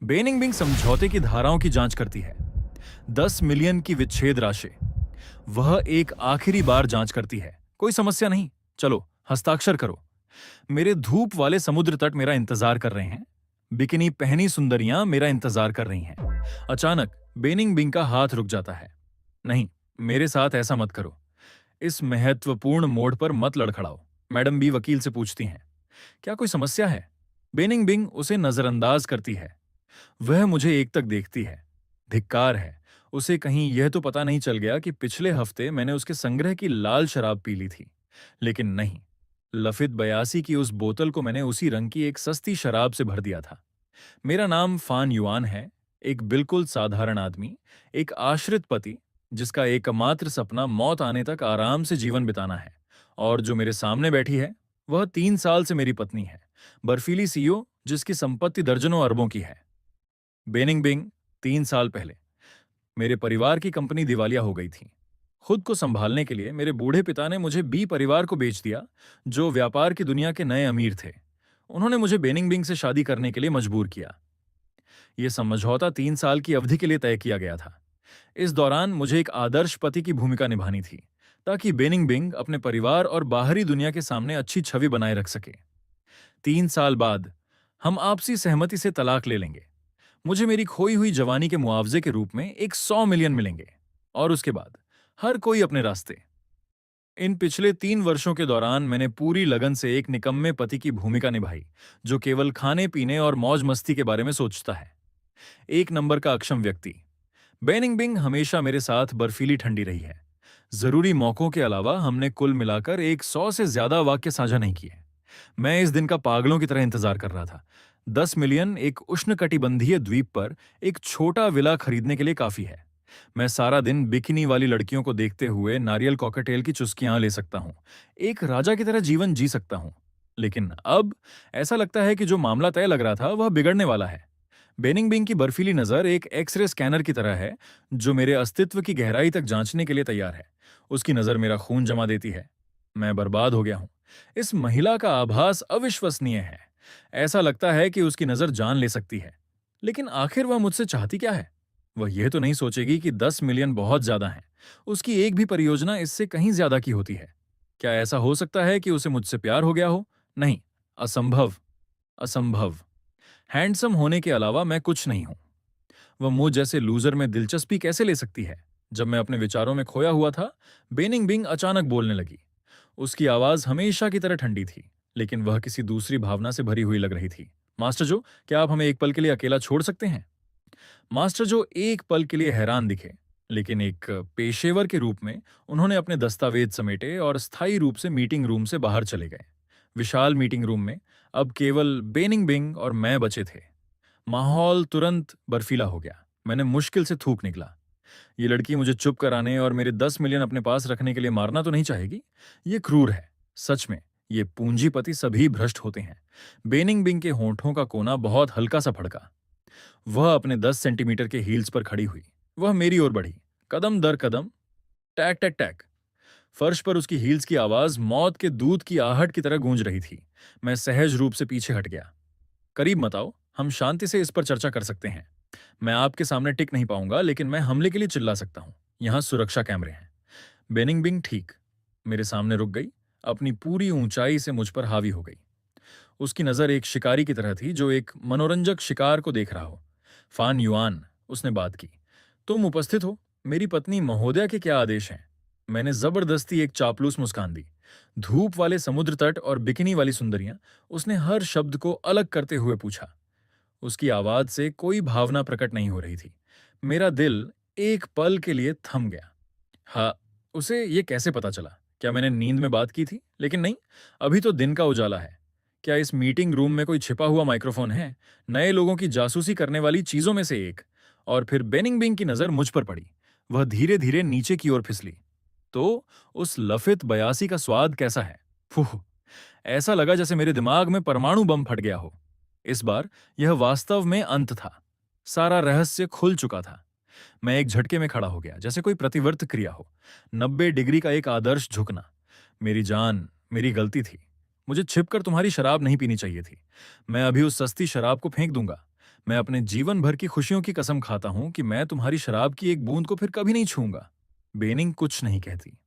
Benign Bing समझौते की धाराओं की जांच करती है। 10 मिलियन की विच्छेद राशि। वह एक आखिरी बार जांच करती है। कोई समस्या नहीं, चलो हस्ताक्षर करो। मेरे धूप वाले समुद्र तट मेरा इंतजार कर रहे हैं। बिकिनी पहनी सुंदरियां मेरा इंतजार कर रही हैं। अचानक बेनिंग बिंग का हाथ रुक जाता है। नहीं, मेरे साथ ऐसा मत करो। इस महत्वपूर्ण मोड़ पर मत लड़खड़ाओ। मैडम बी वकील से पूछती हैं, क्या कोई समस्या है? बेनिंग बिंग उसे नजरअंदाज करती है। वह मुझे एक तक देखती है। धिक्कार है, उसे कहीं यह तो पता नहीं चल गया कि पिछले हफ्ते मैंने उसके संग्रह की लाल शराब पी ली थी। लेकिन नहीं, लफित 82 की उस बोतल को मैंने उसी रंग की एक सस्ती शराब से भर दिया था। मेरा नाम फान युआन है। एक बिल्कुल साधारण आदमी, एक आश्रित पति, जिसका एकमात्र सपना मौत आने तक आराम से जीवन बिताना है। और जो मेरे सामने बैठी है, वह 3 साल से मेरी पत्नी है। बर्फीली सीईओ, जिसकी संपत्ति दर्जनों अरबों की है। बेनिंग बिंग, 3 साल पहले मेरे परिवार की कंपनी दिवालिया हो गई थी। खुद को संभालने के लिए मेरे बूढ़े पिता ने मुझे बी परिवार को बेच दिया, जो व्यापार की दुनिया के नए अमीर थे। उन्होंने मुझे बेनिंग बिंग से शादी करने के लिए मजबूर किया। यह समझौता 3 साल की अवधि के लिए तय किया गया था। इस दौरान मुझे एक आदर्श पति की भूमिका निभानी थी, ताकि बेनिंग बिंग अपने परिवार और बाहरी दुनिया के सामने अच्छी छवि बनाए रख सके। 3 साल बाद हम आपसी सहमति से तलाक ले लेंगे। मुझे मेरी खोई हुई जवानी के मुआवजे के रूप में एक 100 मिलियन मिलेंगे। और उसके बाद हर कोई अपने रास्ते। इन पिछले 3 वर्षों के दौरान मैंने पूरी लगन से एक निकम्मे पति की भूमिका निभाई, जो केवल खाने पीने और मौज मस्ती के बारे में सोचता है। एक नंबर का अक्षम व्यक्ति। बेनिंग बिंग हमेशा मेरे साथ बर्फीली ठंडी रही है। जरूरी मौकों के अलावा हमने कुल मिलाकर एक 100 से ज्यादा वाक्य साझा नहीं किए। मैं इस दिन का पागलों की तरह इंतजार कर रहा था। 10 मिलियन एक उष्णकटिबंधीय द्वीप पर एक छोटा विला खरीदने के लिए काफी है। मैं सारा दिन बिकिनी वाली लड़कियों को देखते हुए नारियल कॉकटेल की चुस्कियां ले सकता हूं। एक राजा की तरह जीवन जी सकता हूं। लेकिन अब ऐसा लगता है कि जो मामला तय लग रहा था वह बिगड़ने वाला है। बेनिंग बिंग की बर्फीली नजर एक एक्सरे स्कैनर की तरह है, जो मेरे अस्तित्व की गहराई तक जांचने के लिए तैयार है। उसकी नजर मेरा खून जमा देती है। मैं बर्बाद हो गया हूं। इस महिला का आभास अविश्वसनीय है। ऐसा लगता है कि उसकी नजर जान ले सकती है। लेकिन आखिर वह मुझसे चाहती क्या है? वह यह तो नहीं सोचेगी कि 10 मिलियन बहुत ज्यादा हैं। उसकी एक भी परियोजना इससे कहीं ज्यादा की होती है। क्या ऐसा हो सकता है कि उसे मुझसे प्यार हो गया हो? नहीं, असंभव। असंभव। हैंडसम होने के अलावा मैं कुछ नहीं हूं। वह मुझ जैसे लूजर में दिलचस्पी कैसे ले सकती है? जब मैं अपने विचारों में खोया हुआ था, बेनिंग बिंग अचानक बोलने लगी। उसकी आवाज हमेशा की तरह ठंडी थी, लेकिन वह किसी दूसरी भावना से भरी हुई लग रही थी। मास्टर जो, क्या आप हमें एक पल के लिए अकेला छोड़ सकते हैं? मास्टर जो एक पल के लिए हैरान दिखे, लेकिन एक पेशेवर के रूप में उन्होंने अपने दस्तावेज समेटे और स्थायी रूप से मीटिंग रूम से बाहर चले गए। विशाल मीटिंग रूम में अब केवल बेनिंग बिंग और मैं बचे थे। माहौल तुरंत बर्फीला हो गया। मैंने मुश्किल से थूक निकला। ये लड़की मुझे चुप कराने और मेरे 10 मिलियन अपने पास रखने के लिए मारना तो नहीं चाहेगी? ये क्रूर है। सच में, ये पूंजीपति सभी भ्रष्ट होते हैं। बेनिंग बिंग के होंठों का कोना बहुत हल्का सा फड़का। वह अपने 10 सेंटीमीटर के हील्स पर खड़ी हुई। वह मेरी ओर बढ़ी, कदम दर कदम। टैक टैक टैक। फर्श पर उसकी हील्स की आवाज मौत के दूध की आहट की तरह गूंज रही थी। मैं सहज रूप से पीछे हट गया। करीब मत आओ, हम शांति से इस पर चर्चा कर सकते हैं। मैं आपके सामने टिक नहीं पाऊंगा, लेकिन मैं हमले के लिए चिल्ला सकता हूं। यहां सुरक्षा कैमरे हैं। बेनिंग बिंग ठीक मेरे सामने रुक गई, अपनी पूरी ऊंचाई से मुझ पर हावी हो गई। उसकी नजर एक शिकारी की तरह थी, जो एक मनोरंजक शिकार को देख रहा हो। फान युआन, उसने बात की। तुम उपस्थित हो। मेरी पत्नी महोदया के क्या आदेश हैं? मैंने जबरदस्ती एक चापलूस मुस्कान दी। धूप वाले समुद्र तट और बिकिनी वाली सुंदरियां, उसने हर शब्द को अलग करते हुए पूछा। उसकी आवाज से कोई भावना प्रकट नहीं हो रही थी। मेरा दिल एक पल के लिए थम गया। हाँ, उसे ये कैसे पता चला? क्या मैंने नींद में बात की थी? लेकिन नहीं, अभी तो दिन का उजाला है। क्या इस मीटिंग रूम में कोई छिपा हुआ माइक्रोफोन है? नए लोगों की जासूसी करने वाली चीजों में से एक। और फिर बेनिंग बिंग की नजर मुझ पर पड़ी। वह धीरे धीरे नीचे की ओर फिसली। तो उस लफित 82 का स्वाद कैसा है? फूह! ऐसा लगा जैसे मेरे दिमाग में परमाणु बम फट गया हो। इस बार यह वास्तव में अंत था। सारा रहस्य खुल चुका था। मैं एक झटके में खड़ा हो गया, जैसे कोई प्रतिवर्त क्रिया हो। 90 डिग्री का एक आदर्श झुकना। मेरी जान, मेरी गलती थी। मुझे छिपकर तुम्हारी शराब नहीं पीनी चाहिए थी। मैं अभी उस सस्ती शराब को फेंक दूंगा। मैं अपने जीवन भर की खुशियों की कसम खाता हूं कि मैं तुम्हारी शराब की एक बूंद को फिर कभी नहीं छूंगा। बेनिंग कुछ नहीं कहती।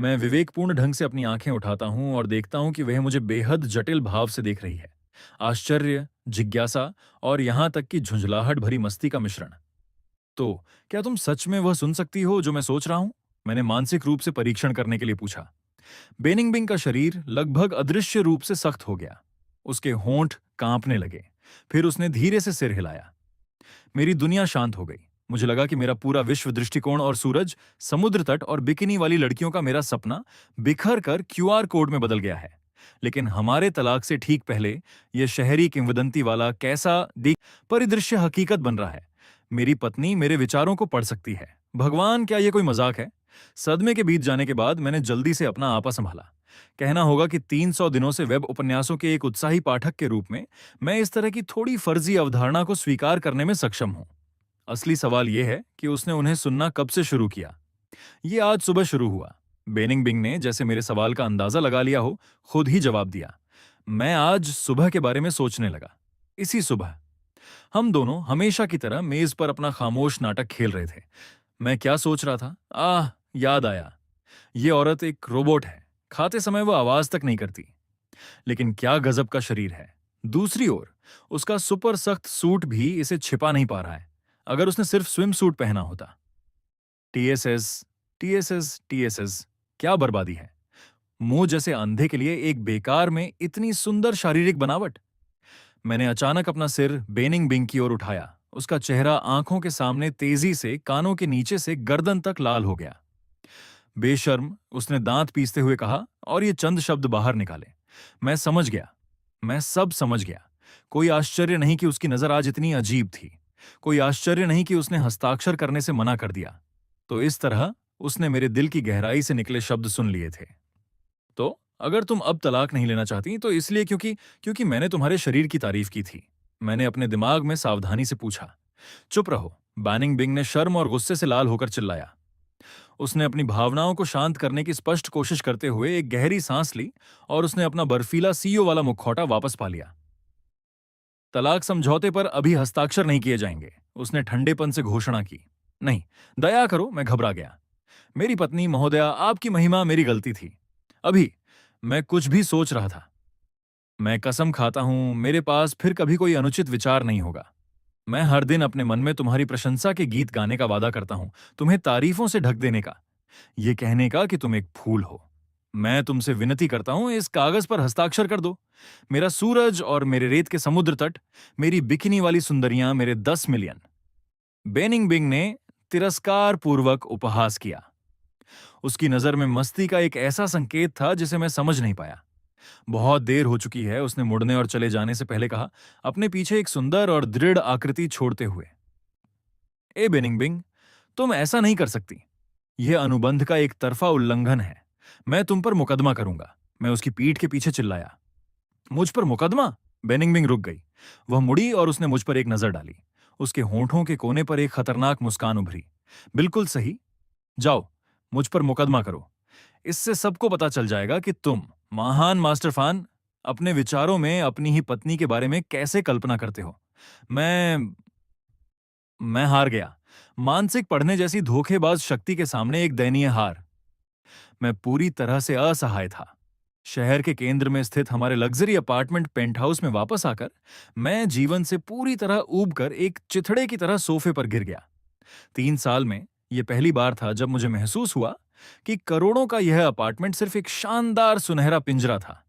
मैं विवेकपूर्ण ढंग से अपनी आंखें उठाता हूं और देखता हूं कि वह मुझे बेहद जटिल भाव से देख रही है। आश्चर्य, जिज्ञासा और यहां तक कि झुंझलाहट भरी मस्ती का मिश्रण। तो क्या तुम सच में वह सुन सकती हो जो मैं सोच रहा हूं? मैंने मानसिक रूप से परीक्षण करने के लिए पूछा। बेनिंग बिंग का शरीर लगभग अदृश्य रूप से सख्त हो गया। उसके होंठ कांपने लगे। फिर उसने धीरे से सिर हिलाया। मेरी दुनिया शांत हो गई। मुझे लगा कि मेरा पूरा विश्व दृष्टिकोण और सूरज, समुद्र तट और बिकिनी वाली लड़कियों का मेरा सपना बिखर कर क्यूआर कोड में बदल गया है। लेकिन हमारे तलाक से ठीक पहले यह शहरी किंवदंती वाला कैसा दिख परिदृश्य हकीकत बन रहा है। मेरी पत्नी मेरे विचारों को पढ़ सकती है। भगवान, क्या यह कोई मजाक है? सदमे के बीत जाने के बाद मैंने जल्दी से अपना आपा संभाला। कहना होगा कि 300 दिनों से वेब उपन्यासों के एक उत्साही पाठक के रूप में मैं इस तरह की थोड़ी फर्जी अवधारणा को स्वीकार करने में सक्षम हूं। असली सवाल यह है कि उसने उन्हें सुनना कब से शुरू किया। ये आज सुबह शुरू हुआ। बेनिंग बिंग ने, जैसे मेरे सवाल का अंदाजा लगा लिया हो, खुद ही जवाब दिया। मैं आज सुबह के बारे में सोचने लगा। इसी सुबह हम दोनों हमेशा की तरह मेज पर अपना खामोश नाटक खेल रहे थे। मैं क्या सोच रहा था? याद आया। ये औरत एक रोबोट है। खाते समय वो आवाज तक नहीं करती। लेकिन क्या गजब का शरीर है। दूसरी ओर उसका सुपर सख्त सूट भी इसे छिपा नहीं पा रहा है। अगर उसने सिर्फ स्विम सूट पहना होता। टीएसएस, टीएसएस, टीएसएस, क्या बर्बादी है। मुंह जैसे अंधे के लिए एक बेकार में इतनी सुंदर शारीरिक बनावट। मैंने अचानक अपना सिर बेनिंग बिंग की ओर उठाया। उसका चेहरा आंखों के सामने तेजी से कानों के नीचे से गर्दन तक लाल हो गया। बेशर्म, उसने दांत पीसते हुए कहा और ये चंद शब्द बाहर निकाले। मैं समझ गया। मैं सब समझ गया। कोई आश्चर्य नहीं कि उसकी नजर आज इतनी अजीब थी। कोई आश्चर्य नहीं कि उसने हस्ताक्षर करने से मना कर दिया। तो इस तरह उसने मेरे दिल की गहराई से निकले शब्द सुन लिए थे। तो अगर तुम अब तलाक नहीं लेना चाहती तो इसलिए क्योंकि मैंने तुम्हारे शरीर की तारीफ की थी। मैंने अपने दिमाग में सावधानी से पूछा। चुप रहो, बेनिंग बिंग ने शर्म और गुस्से से लाल होकर चिल्लाया। उसने अपनी भावनाओं को शांत करने की स्पष्ट कोशिश करते हुए एक गहरी सांस ली और उसने अपना बर्फीला सीओ वाला मुखौटा वापस पा लिया। तलाक समझौते पर अभी हस्ताक्षर नहीं किए जाएंगे, उसने ठंडेपन से घोषणा की। नहीं, दया करो, मैं घबरा गया। मेरी पत्नी महोदया, आपकी महिमा, मेरी गलती थी। अभी मैं कुछ भी सोच रहा था। मैं कसम खाता हूं मेरे पास फिर कभी कोई अनुचित विचार नहीं होगा। मैं हर दिन अपने मन में तुम्हारी प्रशंसा के गीत गाने का वादा करता हूं, तुम्हें तारीफों से ढक देने का, ये कहने का कि तुम एक फूल हो। मैं तुमसे विनती करता हूं, इस कागज पर हस्ताक्षर कर दो। मेरा सूरज और मेरे रेत के समुद्र तट, मेरी बिकिनी वाली सुंदरियां, मेरे 10 मिलियन। बेनिंग बिंग ने तिरस्कार पूर्वक उपहास किया। उसकी नजर में मस्ती का एक ऐसा संकेत था जिसे मैं समझ नहीं पाया। बहुत देर हो चुकी है, उसने मुड़ने और चले जाने से पहले कहा, अपने पीछे एक सुंदर और दृढ़ आकृति छोड़ते हुए। ए बेनिंग बिंग, तुम ऐसा नहीं कर सकती। यह अनुबंध का एक तरफा उल्लंघन है। मैं तुम पर मुकदमा करूंगा। मैं उसकी पीठ के पीछे चिल्लाया। मुझ पर मुकदमा? बेनिंग बिंग रुक गई। वह मुड़ी और उसने मुझ पर एक नजर डाली। उसके होंठों के कोने पर एक खतरनाक मुस्कान उभरी। बिल्कुल सही, जाओ, मुझ पर मुकदमा करो। इससे सबको पता चल जाएगा कि तुम, महान मास्टर फान, अपने विचारों में अपनी ही पत्नी के बारे में कैसे कल्पना करते हो। मैं हार गया। मानसिक पढ़ने जैसी धोखेबाज शक्ति के सामने एक दयनीय हार। मैं पूरी तरह से असहाय था। शहर के केंद्र में स्थित हमारे लग्जरी अपार्टमेंट पेंटहाउस में वापस आकर मैं जीवन से पूरी तरह ऊबकर एक चिथड़े की तरह सोफे पर गिर गया। 3 साल में यह पहली बार था जब मुझे महसूस हुआ कि करोड़ों का यह अपार्टमेंट सिर्फ एक शानदार सुनहरा पिंजरा था।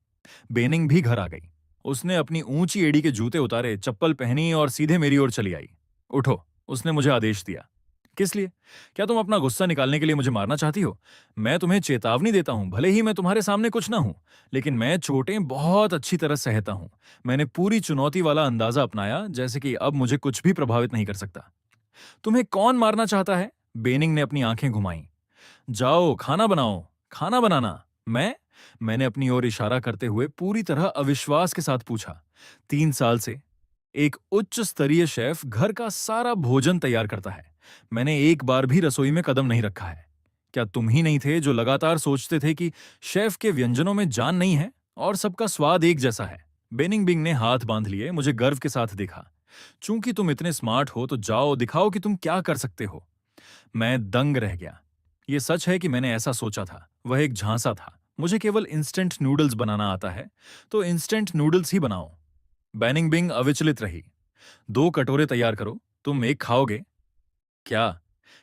बेनिंग भी घर आ गई। उसने अपनी ऊंची एड़ी के जूते उतारे, चप्पल पहनी और सीधे मेरी ओर चली आई। उठो, उसने मुझे आदेश दिया। किस लिए? क्या तुम अपना गुस्सा निकालने के लिए मुझे मारना चाहती हो? मैं तुम्हें चेतावनी देता हूं, भले ही मैं तुम्हारे सामने कुछ ना हूं, लेकिन मैं चोटें बहुत अच्छी तरह सहता हूं। मैंने पूरी चुनौती वाला अंदाजा अपनाया, जैसे कि अब मुझे कुछ भी प्रभावित नहीं कर सकता। तुम्हें कौन मारना चाहता है? बेनिंग ने अपनी आंखें घुमाई। जाओ, खाना बनाओ। खाना बनाना? मैंने अपनी ओर इशारा करते हुए पूरी तरह अविश्वास के साथ पूछा। 3 साल से एक उच्च स्तरीय शेफ घर का सारा भोजन तैयार करता है। मैंने एक बार भी रसोई में कदम नहीं रखा है। क्या तुम ही नहीं थे जो लगातार सोचते थे कि शेफ के व्यंजनों में जान नहीं है और सबका स्वाद एक जैसा है? बेनिंग बिंग ने हाथ बांध लिए मुझे गर्व के साथ देखा। चूंकि तुम इतने स्मार्ट हो तो जाओ दिखाओ कि तुम क्या कर सकते हो। मैं दंग रह गया। ये सच है कि मैंने ऐसा सोचा था, वह एक झांसा था। मुझे केवल इंस्टेंट नूडल्स बनाना आता है, तो इंस्टेंट नूडल्स ही बनाओ। बैनिंग बिंग अविचलित रही। 2 कटोरे तैयार करो, तुम एक खाओगे? क्या?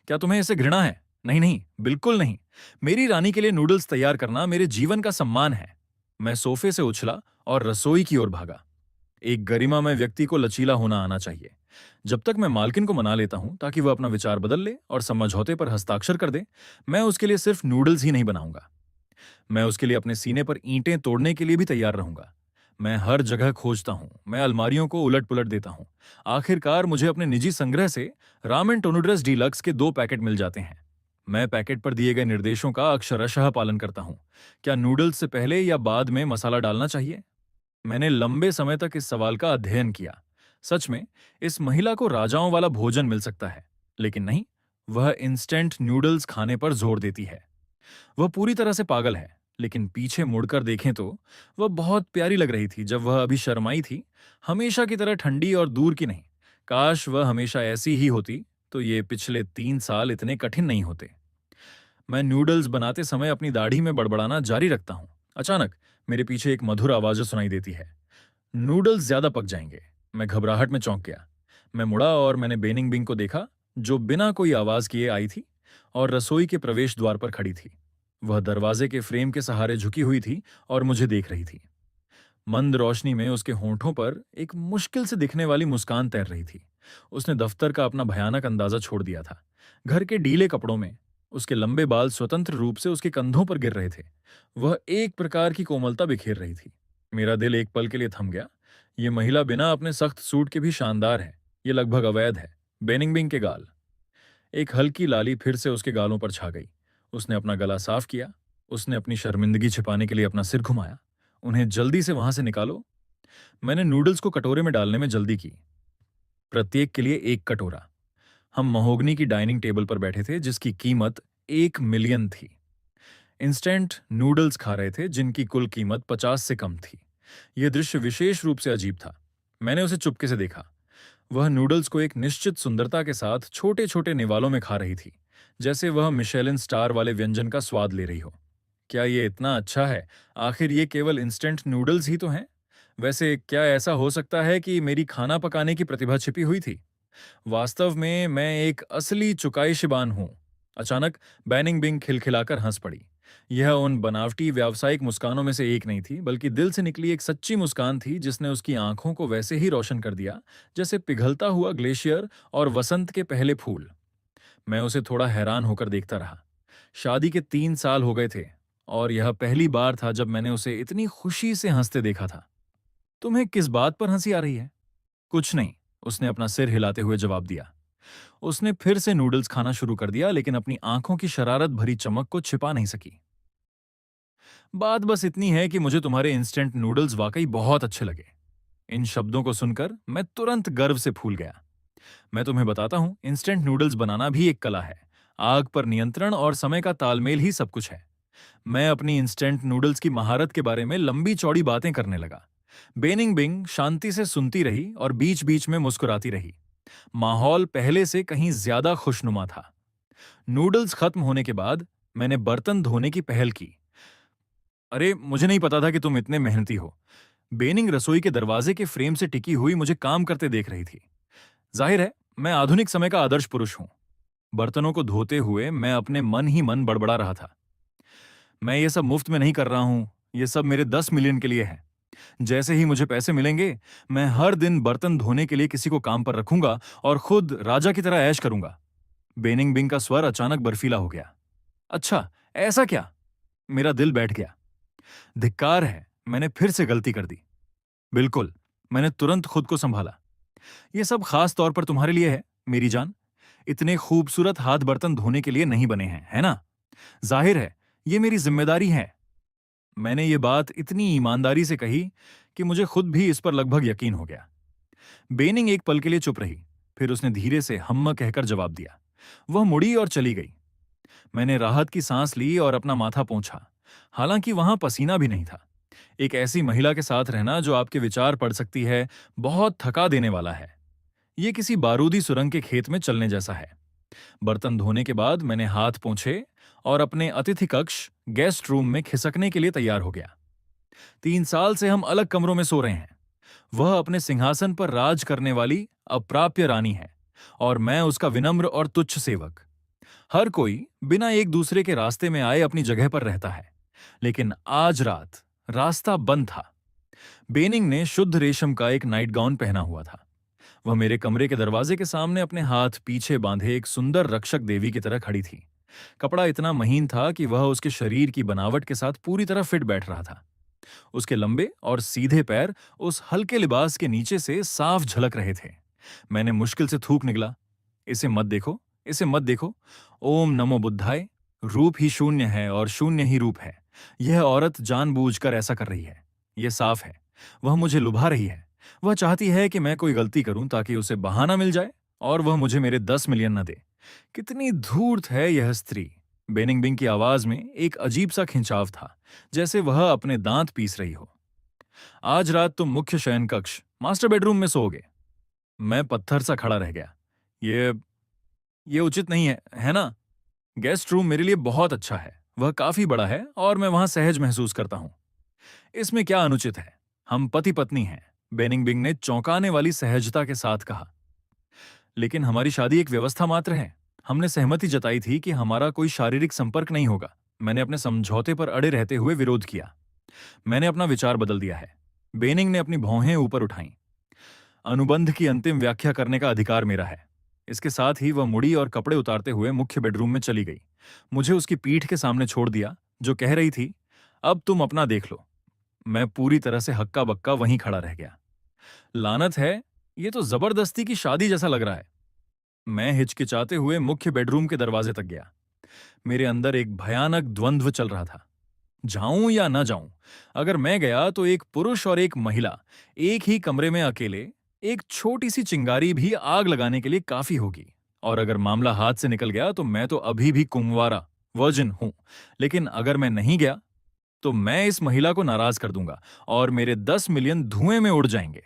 क्या तुम्हें इससे घृणा है? नहीं नहीं, बिल्कुल नहीं। मेरी रानी के लिए नूडल्स तैयार करना मेरे जीवन का सम्मान है। मैं सोफे से उछला और रसोई की ओर भागा। एक गरिमामय व्यक्ति को लचीला होना आना चाहिए। जब तक मैं मालकिन को मना लेता हूं ताकि वह अपना विचार बदल ले और समझौते पर हस्ताक्षर कर दे, मैं उसके लिए सिर्फ नूडल्स ही नहीं बनाऊंगा। मैं उसके लिए अपने सीने पर ईंटें तोड़ने के लिए भी तैयार रहूंगा। मैं हर जगह खोजता हूं, मैं अलमारियों को उलट पुलट देता हूं। आखिरकार मुझे अपने निजी संग्रह से रामेन टोनुड्रस डीलक्स के 2 पैकेट मिल जाते हैं। मैं पैकेट पर दिए गए निर्देशों का अक्षरशः पालन करता हूं। क्या नूडल्स से पहले या बाद में मसाला डालना चाहिए? मैंने लंबे समय तक इस सवाल का अध्ययन किया। सच में, इस महिला को राजाओं वाला भोजन मिल सकता है, लेकिन नहीं, वह इंस्टेंट नूडल्स खाने पर जोर देती है। वह पूरी तरह से पागल है, लेकिन पीछे मुड़कर देखें तो वह बहुत प्यारी लग रही थी जब वह अभी शर्माई थी, हमेशा की तरह ठंडी और दूर की नहीं। काश वह हमेशा ऐसी ही होती तो ये पिछले 3 साल इतने कठिन नहीं होते। मैं नूडल्स बनाते समय अपनी दाढ़ी में बड़बड़ाना जारी रखता हूं। अचानक मेरे पीछे एक मधुर आवाज सुनाई देती है, नूडल्स ज्यादा पक जाएंगे। मैं घबराहट में चौंक गया। मैं मुड़ा और मैंने बेनिंग बिंग को देखा, जो बिना कोई आवाज किए आई थी और रसोई के प्रवेश द्वार पर खड़ी थी। वह दरवाजे के फ्रेम के सहारे झुकी हुई थी और मुझे देख रही थी। मंद रोशनी में उसके होंठों पर एक मुश्किल से दिखने वाली मुस्कान तैर रही थी। उसने दफ्तर का अपना भयानक अंदाजा छोड़ दिया था। घर के ढीले कपड़ों में उसके लंबे बाल स्वतंत्र रूप से उसके कंधों पर गिर रहे थे। वह एक प्रकार की कोमलता बिखेर रही थी। मेरा दिल एक पल के लिए थम गया। ये महिला बिना अपने सख्त सूट के भी शानदार है। ये लगभग अवैध है। बेनिंग बिंग के गाल। एक हल्की लाली फिर से उसके गालों पर छा गई। उसने अपना गला साफ किया। उसने अपनी शर्मिंदगी छिपाने के लिए अपना सिर घुमाया। उन्हें जल्दी से वहां से निकालो। मैंने नूडल्स को कटोरे में डालने में जल्दी की। प्रत्येक के लिए 1 कटोरा। हम महोगनी की डाइनिंग टेबल पर बैठे थे जिसकी कीमत 1 मिलियन थी। इंस्टेंट नूडल्स खा रहे थे जिनकी कुल कीमत 50 से कम थी। यह दृश्य विशेष रूप से अजीब था। मैंने उसे चुपके से देखा। वह नूडल्स को एक निश्चित सुंदरता के साथ छोटे छोटे निवालों में खा रही थी, जैसे वह मिशेलिन स्टार वाले व्यंजन का स्वाद ले रही हो। क्या ये इतना अच्छा है? आखिर ये केवल इंस्टेंट नूडल्स ही तो हैं। वैसे क्या ऐसा हो सकता है कि मेरी खाना पकाने की प्रतिभा छिपी हुई थी? वास्तव में मैं एक असली चुकाई शिबान हूं। अचानक बैनिंग बिंग खिलखिलाकर हंस पड़ी। यह उन बनावटी व्यावसायिक मुस्कानों में से एक नहीं थी, बल्कि दिल से निकली एक सच्ची मुस्कान थी जिसने उसकी आंखों को वैसे ही रोशन कर दिया जैसे पिघलता हुआ ग्लेशियर और वसंत के पहले फूल। मैं उसे थोड़ा हैरान होकर देखता रहा। शादी के 3 साल हो गए थे और यह पहली बार था जब मैंने उसे इतनी खुशी से हंसते देखा था। तुम्हें किस बात पर हंसी आ रही है? कुछ नहीं, उसने अपना सिर हिलाते हुए जवाब दिया। उसने फिर से नूडल्स खाना शुरू कर दिया, लेकिन अपनी आंखों की शरारत भरी चमक को छिपा नहीं सकी। बात बस इतनी है कि मुझे तुम्हारे इंस्टेंट नूडल्स वाकई बहुत अच्छे लगे। इन शब्दों को सुनकर मैं तुरंत गर्व से फूल गया। मैं तुम्हें बताता हूं, इंस्टेंट नूडल्स बनाना भी एक कला है। आग पर नियंत्रण और समय का तालमेल ही सब कुछ है। मैं अपनी इंस्टेंट नूडल्स की महारत के बारे में लंबी चौड़ी बातें करने लगा। बेनिंग बिंग शांति से सुनती रही और बीच बीच में मुस्कुराती रही। माहौल पहले से कहीं ज्यादा खुशनुमा था। नूडल्स खत्म होने के बाद मैंने बर्तन धोने की पहल की। अरे, मुझे नहीं पता था कि तुम इतने मेहनती हो। बेनिंग रसोई के दरवाजे के फ्रेम से टिकी हुई मुझे काम करते देख रही थी। जाहिर है, मैं आधुनिक समय का आदर्श पुरुष हूं। बर्तनों को धोते हुए मैं अपने मन ही मन बड़बड़ा रहा था। मैं ये सब मुफ्त में नहीं कर रहा हूं, ये सब मेरे 10 मिलियन के लिए है। जैसे ही मुझे पैसे मिलेंगे, मैं हर दिन बर्तन धोने के लिए किसी को काम पर रखूंगा और खुद राजा की तरह ऐश करूंगा। बेनिंग बिंग का स्वर अचानक बर्फीला हो गया। अच्छा, ऐसा क्या? मेरा दिल बैठ गया। धिक्कार है, मैंने फिर से गलती कर दी। बिल्कुल, मैंने तुरंत खुद को संभाला। ये सब खास तौर पर तुम्हारे लिए है, मेरी जान। इतने खूबसूरत हाथ बर्तन धोने के लिए नहीं बने हैं, है ना? जाहिर है, ये मेरी जिम्मेदारी है। मैंने ये बात इतनी ईमानदारी से कही कि मुझे खुद भी इस पर लगभग यकीन हो गया। बेनिंग एक पल के लिए चुप रही, फिर उसने धीरे से हम्म कहकर जवाब दिया। वह मुड़ी और चली गई। मैंने राहत की सांस ली और अपना माथा पोंछा। हालांकि वहां पसीना भी नहीं था। एक ऐसी महिला के साथ रहना जो आपके विचार पढ़ सकती है, बहुत थका देने वाला है। ये किसी बारूदी सुरंग के खेत में चलने जैसा है। बर्तन धोने के बाद मैंने हाथ पोंछे और अपने अतिथि कक्ष गेस्ट रूम में खिसकने के लिए तैयार हो गया। 3 साल से हम अलग कमरों में सो रहे हैं। वह अपने सिंहासन पर राज करने वाली अप्राप्य रानी है और मैं उसका विनम्र और तुच्छ सेवक। हर कोई बिना एक दूसरे के रास्ते में आए अपनी जगह पर रहता है, लेकिन आज रात रास्ता बंद था। बेनिंग ने शुद्ध रेशम का एक नाइट गाउन पहना हुआ था। वह मेरे कमरे के दरवाजे के सामने अपने हाथ पीछे बांधे एक सुंदर रक्षक देवी की तरह खड़ी थी। कपड़ा इतना महीन था कि वह उसके शरीर की बनावट के साथ पूरी तरह फिट बैठ रहा था। उसके लंबे और सीधे पैर उस हल्के लिबास के नीचे से साफ झलक रहे थे। मैंने मुश्किल से थूक निकला, इसे मत देखो, इसे मत देखो। ओम नमो बुद्धाय। रूप ही शून्य है और शून्य ही रूप है। यह औरत जानबूझकर ऐसा कर रही है। यह साफ है, वह मुझे लुभा रही है। वह चाहती है कि मैं कोई गलती करूं ताकि उसे बहाना मिल जाए और वह मुझे मेरे 10 मिलियन न दे। कितनी धूर्त है यह स्त्री। बेनिंग बिंग की आवाज में एक अजीब सा खिंचाव था, जैसे वह अपने दांत पीस रही हो। आज रात तुम मुख्य शयन कक्ष मास्टर बेडरूम में सोओगे। मैं पत्थर सा खड़ा रह गया। ये ये उचित नहीं है ना? गेस्ट रूम मेरे लिए बहुत अच्छा है। वह काफी बड़ा है और मैं वहां सहज महसूस करता हूं। इसमें क्या अनुचित है? हम पति पत्नी हैं, बेनिंग बिंग ने चौंकाने वाली सहजता के साथ कहा। लेकिन हमारी शादी एक व्यवस्था मात्र है। हमने सहमति जताई थी कि हमारा कोई शारीरिक संपर्क नहीं होगा। मैंने अपने समझौते पर अड़े रहते हुए विरोध किया। मैंने अपना विचार बदल दिया है। बेनिंग ने अपनी भौहें ऊपर उठाईं। अनुबंध की अंतिम व्याख्या करने का अधिकार मेरा है। इसके साथ ही वह मुड़ी और कपड़े उतारते हुए मुख्य बेडरूम में चली गई। मुझे उसकी पीठ के सामने छोड़ दिया, जो कह रही थी, अब तुम अपना देख लो। मैं पूरी तरह से हक्का बक्का वहीं खड़ा रह गया। लानत है, ये तो जबरदस्ती की शादी जैसा लग रहा है। मैं हिचकिचाते हुए मुख्य बेडरूम के दरवाजे तक गया। मेरे अंदर एक भयानक द्वंद्व चल रहा था। जाऊं या न जाऊं? अगर मैं गया तो एक पुरुष और एक महिला एक ही कमरे में अकेले, एक छोटी सी चिंगारी भी आग लगाने के लिए काफी होगी। और अगर मामला हाथ से निकल गया तो मैं तो अभी भी कुंवारा वर्जिन हूं। लेकिन अगर मैं नहीं गया तो मैं इस महिला को नाराज कर दूंगा और मेरे 10 मिलियन धुएं में उड़ जाएंगे।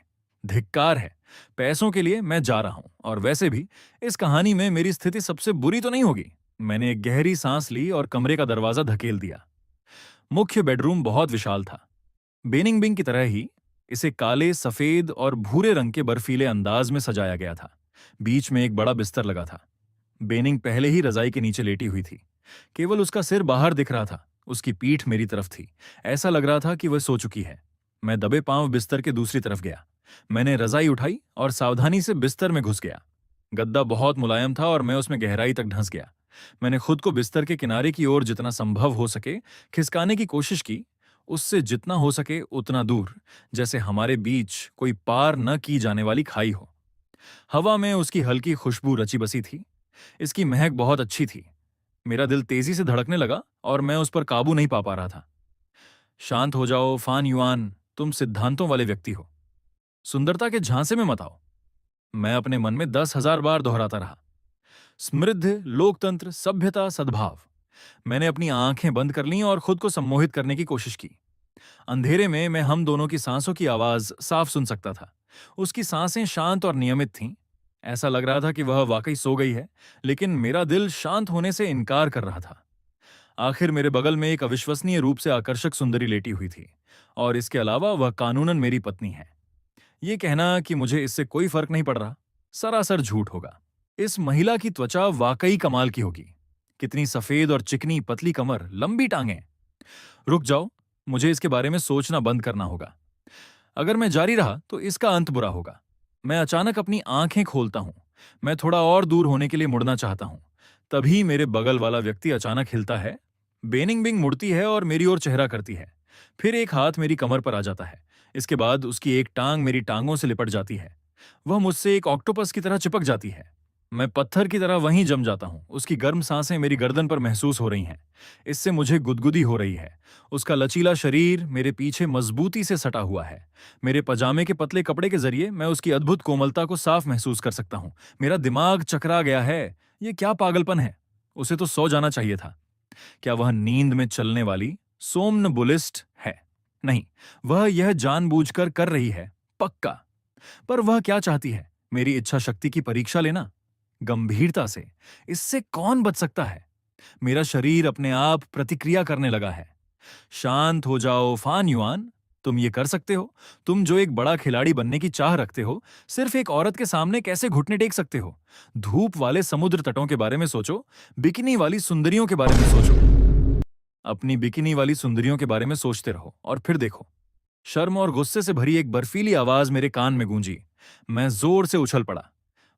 धिक्कार है। पैसों के लिए मैं जा रहा हूं, और वैसे भी इस कहानी में मेरी स्थिति सबसे बुरी तो नहीं होगी। मैंने एक गहरी सांस ली और कमरे का दरवाजा धकेल दिया। मुख्य बेडरूम बहुत विशाल था। बेनिंग बिंग की तरह ही इसे काले, सफेद और भूरे रंग के बर्फीले अंदाज में सजाया गया था। बीच में एक बड़ा बिस्तर लगा था। बेनिंग पहले ही रजाई के नीचे लेटी हुई थी। केवल उसका सिर बाहर दिख रहा था। उसकी पीठ मेरी तरफ थी। ऐसा लग रहा था कि वह सो चुकी है। मैं दबे पांव बिस्तर के दूसरी तरफ गया। मैंने रजाई उठाई और सावधानी से बिस्तर में घुस गया। गद्दा बहुत मुलायम था और मैं उसमें गहराई तक धंस गया। मैंने खुद को बिस्तर के किनारे की ओर जितना संभव हो सके खिसकाने की कोशिश की, उससे जितना हो सके उतना दूर, जैसे हमारे बीच कोई पार न की जाने वाली खाई हो। हवा में उसकी हल्की खुशबू रची बसी थी। इसकी महक बहुत अच्छी थी। मेरा दिल तेजी से धड़कने लगा और मैं उस पर काबू नहीं पा रहा था। शांत हो जाओ फान युआन, तुम सिद्धांतों वाले व्यक्ति हो। सुंदरता के झांसे में मत आओ। मैं अपने मन में 10,000 बार दोहराता रहा। समृद्ध, लोकतंत्र, सभ्यता, सद्भाव। मैंने अपनी आंखें बंद कर लीं और खुद को सम्मोहित करने की कोशिश की। अंधेरे में मैं हम दोनों की सांसों की आवाज साफ सुन सकता था। उसकी सांसें शांत और नियमित थीं। ऐसा लग रहा था कि वह वाकई सो गई है, लेकिन मेरा दिल शांत होने से इनकार कर रहा था। आखिर मेरे बगल में एक अविश्वसनीय रूप से आकर्षक सुंदरी लेटी हुई थी, और इसके अलावा वह कानूनन मेरी पत्नी है। ये कहना कि मुझे इससे कोई फर्क नहीं पड़ रहा, सरासर झूठ होगा। इस महिला की त्वचा वाकई कमाल की होगी। कितनी सफेद और चिकनी पतली कमर, लंबी टांगें। रुक जाओ, मुझे इसके बारे में सोचना बंद करना होगा। अगर मैं जारी रहा तो इसका अंत बुरा होगा। मैं अचानक अपनी आंखें खोलता हूं। मैं थोड़ा और दूर होने के लिए मुड़ना चाहता हूं। तभी मेरे बगल वाला व्यक्ति अचानक हिलता है। बेनिंग बिंग मुड़ती है और मेरी ओर चेहरा करती है। फिर एक हाथ मेरी कमर पर आ जाता है। इसके बाद उसकी एक टांग मेरी टांगों से लिपट जाती है। वह मुझसे एक ऑक्टोपस की तरह चिपक जाती है। मैं पत्थर की तरह वहीं जम जाता हूं। उसकी गर्म सांसें मेरी गर्दन पर महसूस हो रही हैं। इससे मुझे गुदगुदी हो रही है। उसका लचीला शरीर मेरे पीछे मजबूती से सटा हुआ है। मेरे पजामे के पतले कपड़े के जरिए मैं उसकी अद्भुत कोमलता को साफ महसूस कर सकता हूं। मेरा दिमाग चकरा गया है। ये क्या पागलपन है? उसे तो सो जाना चाहिए था। क्या वह नींद में चलने वाली सोम्नबुलिस्ट है? नहीं, वह यह जानबूझकर कर रही है, पक्का। पर वह क्या चाहती है? मेरी इच्छा शक्ति की परीक्षा लेना? गंभीरता से। इससे कौन बच सकता है? मेरा शरीर अपने आप प्रतिक्रिया करने लगा है। शांत हो जाओ फान युआन, तुम ये कर सकते हो। तुम जो एक बड़ा खिलाड़ी बनने की चाह रखते हो, सिर्फ एक औरत के सामने कैसे घुटने टेक सकते हो? धूप वाले समुद्र तटों के बारे में सोचो, बिकिनी वाली सुंदरियों के बारे में सोचो। अपनी बिकिनी वाली सुंदरियों के बारे में सोचते रहो और फिर देखो। शर्म और गुस्से से भरी एक बर्फीली आवाज मेरे कान में गूंजी। मैं जोर से उछल पड़ा।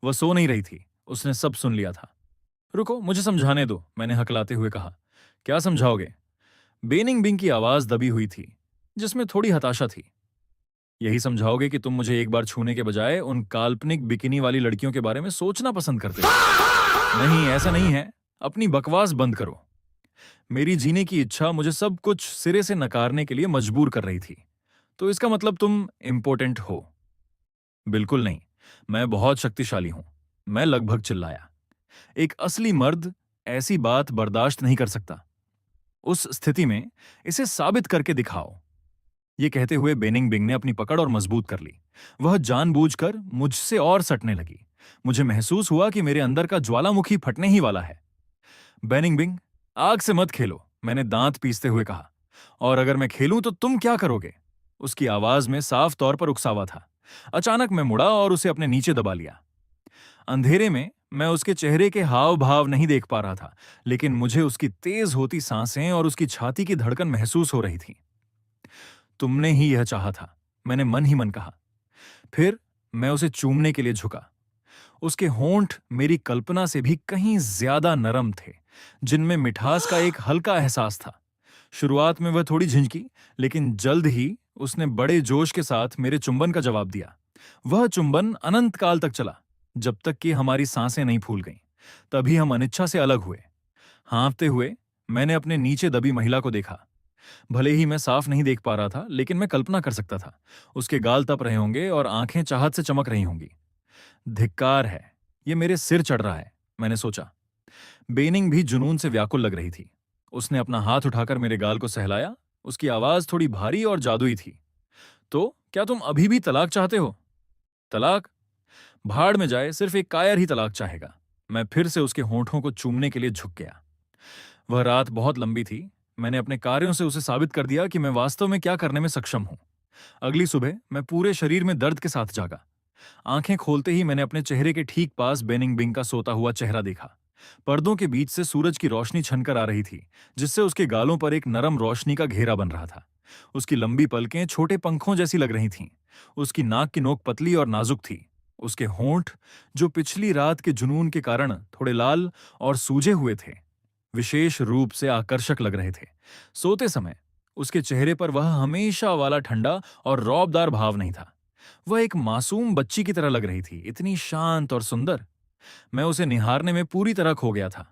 वह सो नहीं रही थी, उसने सब सुन लिया था। रुको, मुझे समझाने दो, मैंने हकलाते हुए कहा। क्या समझाओगे? बेनिंग बिंग की आवाज दबी हुई थी, जिसमें थोड़ी हताशा थी। यही समझाओगे कि तुम मुझे एक बार छूने के बजाय उन काल्पनिक बिकिनी वाली लड़कियों के बारे में सोचना पसंद करते हो? नहीं, ऐसा नहीं है। अपनी बकवास बंद करो। मेरी जीने की इच्छा मुझे सब कुछ सिरे से नकारने के लिए मजबूर कर रही थी। तो इसका मतलब तुम इम्पोर्टेंट हो? बिल्कुल नहीं, मैं बहुत शक्तिशाली हूं। मैं लगभग चिल्लाया। एक असली मर्द ऐसी बात बर्दाश्त नहीं कर सकता। उस स्थिति में इसे साबित करके दिखाओ। ये कहते हुए बेनिंग बिंग ने अपनी पकड़ और मजबूत कर ली। वह जानबूझकर मुझसे और सटने लगी। मुझे महसूस हुआ कि मेरे अंदर का ज्वालामुखी फटने ही वाला है। बेनिंग बिंग, आग से मत खेलो, मैंने दांत पीसते हुए कहा। और अगर मैं खेलूं तो तुम क्या करोगे? उसकी आवाज में साफ तौर पर उकसावा था। अचानक मैं मुड़ा और उसे अपने नीचे दबा लिया। अंधेरे में मैं उसके चेहरे के हाव भाव नहीं देख पा रहा था, लेकिन मुझे उसकी तेज होती सांसें और उसकी छाती की धड़कन महसूस हो रही थी। तुमने ही यह चाहा था, मैंने मन ही मन कहा। फिर मैं उसे चूमने के लिए झुका। उसके होंठ मेरी कल्पना से भी कहीं ज्यादा नरम थे, जिनमें मिठास का एक हल्का एहसास था। शुरुआत में वह थोड़ी झिझकी, लेकिन जल्द ही उसने बड़े जोश के साथ मेरे चुंबन का जवाब दिया। वह चुंबन अनंत काल तक चला, जब तक कि हमारी सांसें नहीं फूल गईं। तभी हम अनिच्छा से अलग हुए। हाँफते हुए मैंने अपने नीचे दबी महिला को देखा। भले ही मैं साफ नहीं देख पा रहा था, लेकिन मैं कल्पना कर सकता था। उसके गाल तप रहे होंगे और आंखें चाहत से चमक रही होंगी। धिक्कार है, ये मेरे सिर चढ़ रहा है, मैंने सोचा। बेनिंग भी जुनून से व्याकुल लग रही थी। उसने अपना हाथ उठाकर मेरे गाल को सहलाया। उसकी आवाज थोड़ी भारी और जादुई थी। तो क्या तुम अभी भी तलाक चाहते हो? तलाक? भाड़ में जाए, सिर्फ एक कायर ही तलाक चाहेगा। मैं फिर से उसके होंठों को चूमने के लिए झुक गया। वह रात बहुत लंबी थी। मैंने अपने कार्यों से उसे साबित कर दिया कि मैं वास्तव में क्या करने में सक्षम हूं। अगली सुबह मैं पूरे शरीर में दर्द के साथ जागा। आंखें खोलते ही मैंने अपने चेहरे के ठीक पास बेनिंग बिंग का सोता हुआ चेहरा देखा। पर्दों के बीच से सूरज की रोशनी छनकर आ रही थी, जिससे उसके गालों पर एक नरम रोशनी का घेरा बन रहा था। उसकी लंबी पलकें छोटे पंखों जैसी लग रही थीं। उसकी नाक की नोक पतली और नाजुक थी। उसके होंठ, जो पिछली रात के जुनून के कारण थोड़े लाल और सूजे हुए थे, विशेष रूप से आकर्षक लग रहे थे। सोते समय उसके चेहरे पर वह हमेशा वाला ठंडा और रौबदार भाव नहीं था। वह एक मासूम बच्ची की तरह लग रही थी, इतनी शांत और सुंदर। मैं उसे निहारने में पूरी तरह खो गया था।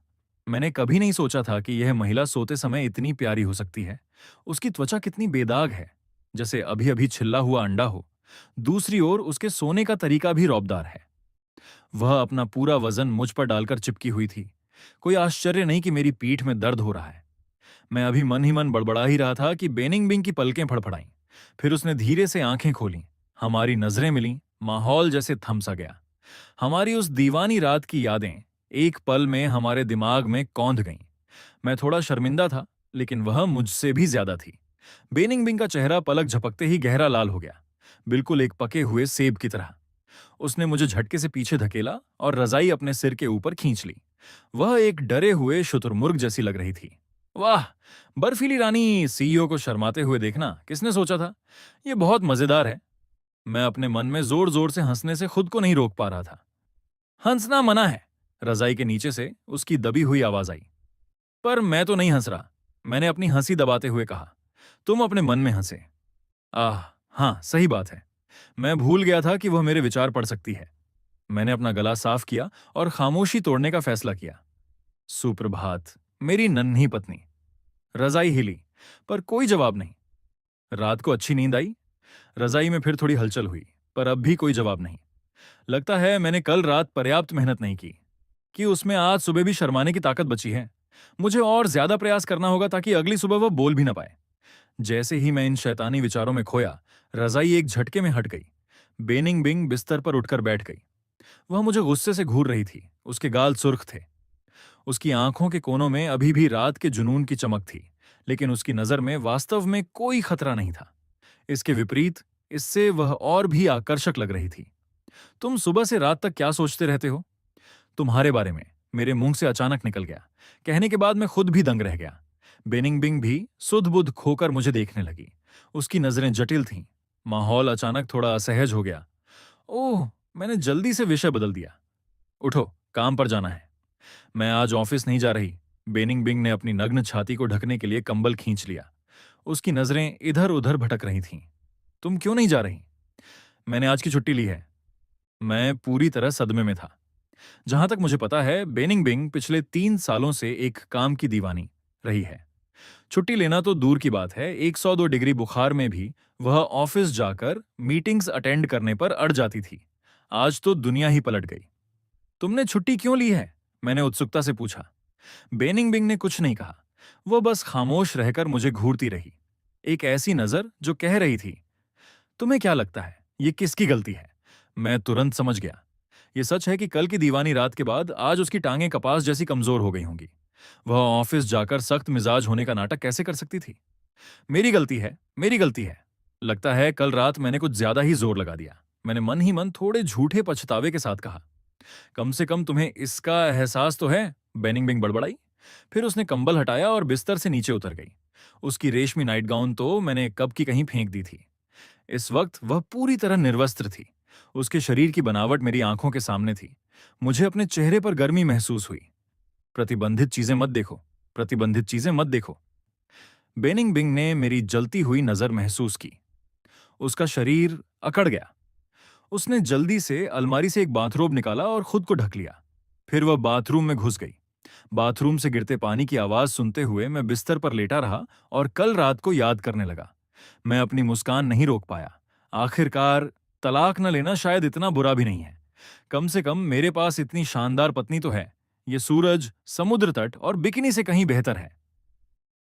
मैंने कभी नहीं सोचा था कि यह महिला सोते समय इतनी प्यारी हो सकती है। उसकी त्वचा कितनी बेदाग है, जैसे अभी अभी छिल्ला हुआ अंडा हो। दूसरी ओर उसके सोने का तरीका भी रौबदार है। वह अपना पूरा वजन मुझ पर डालकर चिपकी हुई थी। कोई आश्चर्य नहीं कि मेरी पीठ में दर्द हो रहा है। मैं अभी मन ही मन बड़बड़ा ही रहा था कि बेनिंग बिंग की पलकें फड़फड़ाईं। फिर उसने धीरे से आंखें खोलीं। हमारी नजरें मिलीं। माहौल जैसे थम सा गया। हमारी उस दीवानी रात की यादें एक पल में हमारे दिमाग में कौंध गईं। मैं थोड़ा शर्मिंदा था, लेकिन वह मुझसे भी ज्यादा थी। बेनिंग बिंग का चेहरा पलक झपकते ही गहरा लाल हो गया, बिल्कुल एक पके हुए सेब की तरह। उसने मुझे झटके से पीछे धकेला और रजाई अपने सिर के ऊपर खींच ली। वह एक डरे हुए शुतुरमुर्ग जैसी लग रही थी। वाह, बर्फीली रानी सीईओ को शर्माते हुए देखना किसने सोचा था? यह बहुत मजेदार है। मैं अपने मन में जोर जोर से हंसने से खुद को नहीं रोक पा रहा था। हंसना मना है, रजाई के नीचे से उसकी दबी हुई आवाज आई। पर मैं तो नहीं हंस रहा, मैंने अपनी हंसी दबाते हुए कहा। तुम अपने मन में हंसे। आह, हाँ, सही बात है। मैं भूल गया था कि वह मेरे विचार पढ़ सकती है। मैंने अपना गला साफ किया और खामोशी तोड़ने का फैसला किया। सुप्रभात, मेरी नन्ही पत्नी। रजाई हिली, पर कोई जवाब नहीं। रात को अच्छी नींद आई। रजाई में फिर थोड़ी हलचल हुई, पर अब भी कोई जवाब नहीं। लगता है मैंने कल रात पर्याप्त मेहनत नहीं की, कि उसमें आज सुबह भी शर्माने की ताकत बची है। मुझे और ज्यादा प्रयास करना होगा ताकि अगली सुबह वह बोल भी ना पाए। जैसे ही मैं इन शैतानी विचारों में खोया, रजाई एक झटके में हट गई। बेनिंग बिंग बिस्तर पर उठकर बैठ गई। वह मुझे गुस्से से घूर रही थी। उसके गाल सुर्ख थे। उसकी आंखों के कोनों में अभी भी रात के जुनून की चमक थी, लेकिन उसकी नजर में वास्तव में कोई खतरा नहीं था। इसके विपरीत, इससे वह और भी आकर्षक लग रही थी। तुम सुबह से रात तक क्या सोचते रहते हो? तुम्हारे बारे में, मेरे मुंह से अचानक निकल गया। कहने के बाद मैं खुद भी दंग रह गया। बेनिंग बिंग भी सुध-बुध खोकर मुझे देखने लगी। उसकी नजरें जटिल थीं। माहौल अचानक थोड़ा असहज हो गया। ओह! मैंने जल्दी से विषय बदल दिया। उठो, काम पर जाना है। मैं आज ऑफिस नहीं जा रही। बेनिंग बिंग ने अपनी नग्न छाती को ढकने के लिए कंबल खींच लिया। उसकी नजरें इधर-उधर भटक रही थीं। तुम क्यों नहीं जा रही? मैंने आज की छुट्टी ली है। मैं पूरी तरह सदमे में था। जहां तक मुझे पता है, बेनिंग बिंग पिछले 3 सालों से एक काम की दीवानी रही है। छुट्टी लेना तो दूर की बात है, 102 डिग्री बुखार में भी वह ऑफिस जाकर मीटिंग्स अटेंड करने पर अड़ जाती थी। आज तो दुनिया ही पलट गई। तुमने छुट्टी क्यों ली है? मैंने उत्सुकता से पूछा। बेनिंग बिंग ने कुछ नहीं कहा। वह बस खामोश रहकर मुझे घूरती रही। एक ऐसी नजर जो कह रही थी, तुम्हें क्या लगता है ये किसकी गलती है? मैं तुरंत समझ गया। ये सच है कि कल की दीवानी रात के बाद आज उसकी टांगें कपास जैसी कमजोर हो गई होंगी। वह ऑफिस जाकर सख्त मिजाज होने का नाटक कैसे कर सकती थी? मेरी गलती है, मेरी गलती है। लगता है कल रात मैंने कुछ ज्यादा ही जोर लगा दिया। मैंने मन ही मन थोड़े झूठे पछतावे के साथ कहा। कम से कम तुम्हें इसका एहसास तो है, बेनिंग बिंग बड़बड़ाई। फिर उसने कंबल हटाया और बिस्तर से नीचे उतर गई। उसकी रेशमी नाइट गाउन तो मैंने कब की कहीं फेंक दी थी। इस वक्त वह पूरी तरह निर्वस्त्र थी। उसके शरीर की बनावट मेरी आंखों के सामने थी। मुझे अपने चेहरे पर गर्मी महसूस हुई। प्रतिबंधित चीजें मत देखो, प्रतिबंधित चीजें मत देखो। बेनिंग बिंग ने मेरी जलती हुई नजर महसूस की। उसका शरीर अकड़ गया। उसने जल्दी से अलमारी से एक बाथरोब निकाला और खुद को ढक लिया। फिर वह बाथरूम में घुस गई। बाथरूम से गिरते पानी की आवाज सुनते हुए मैं बिस्तर पर लेटा रहा और कल रात को याद करने लगा। मैं अपनी मुस्कान नहीं रोक पाया। आखिरकार तलाक न लेना शायद इतना बुरा भी नहीं है। कम से कम मेरे पास इतनी शानदार पत्नी तो है। ये सूरज, समुद्र तट और बिकिनी से कहीं बेहतर है।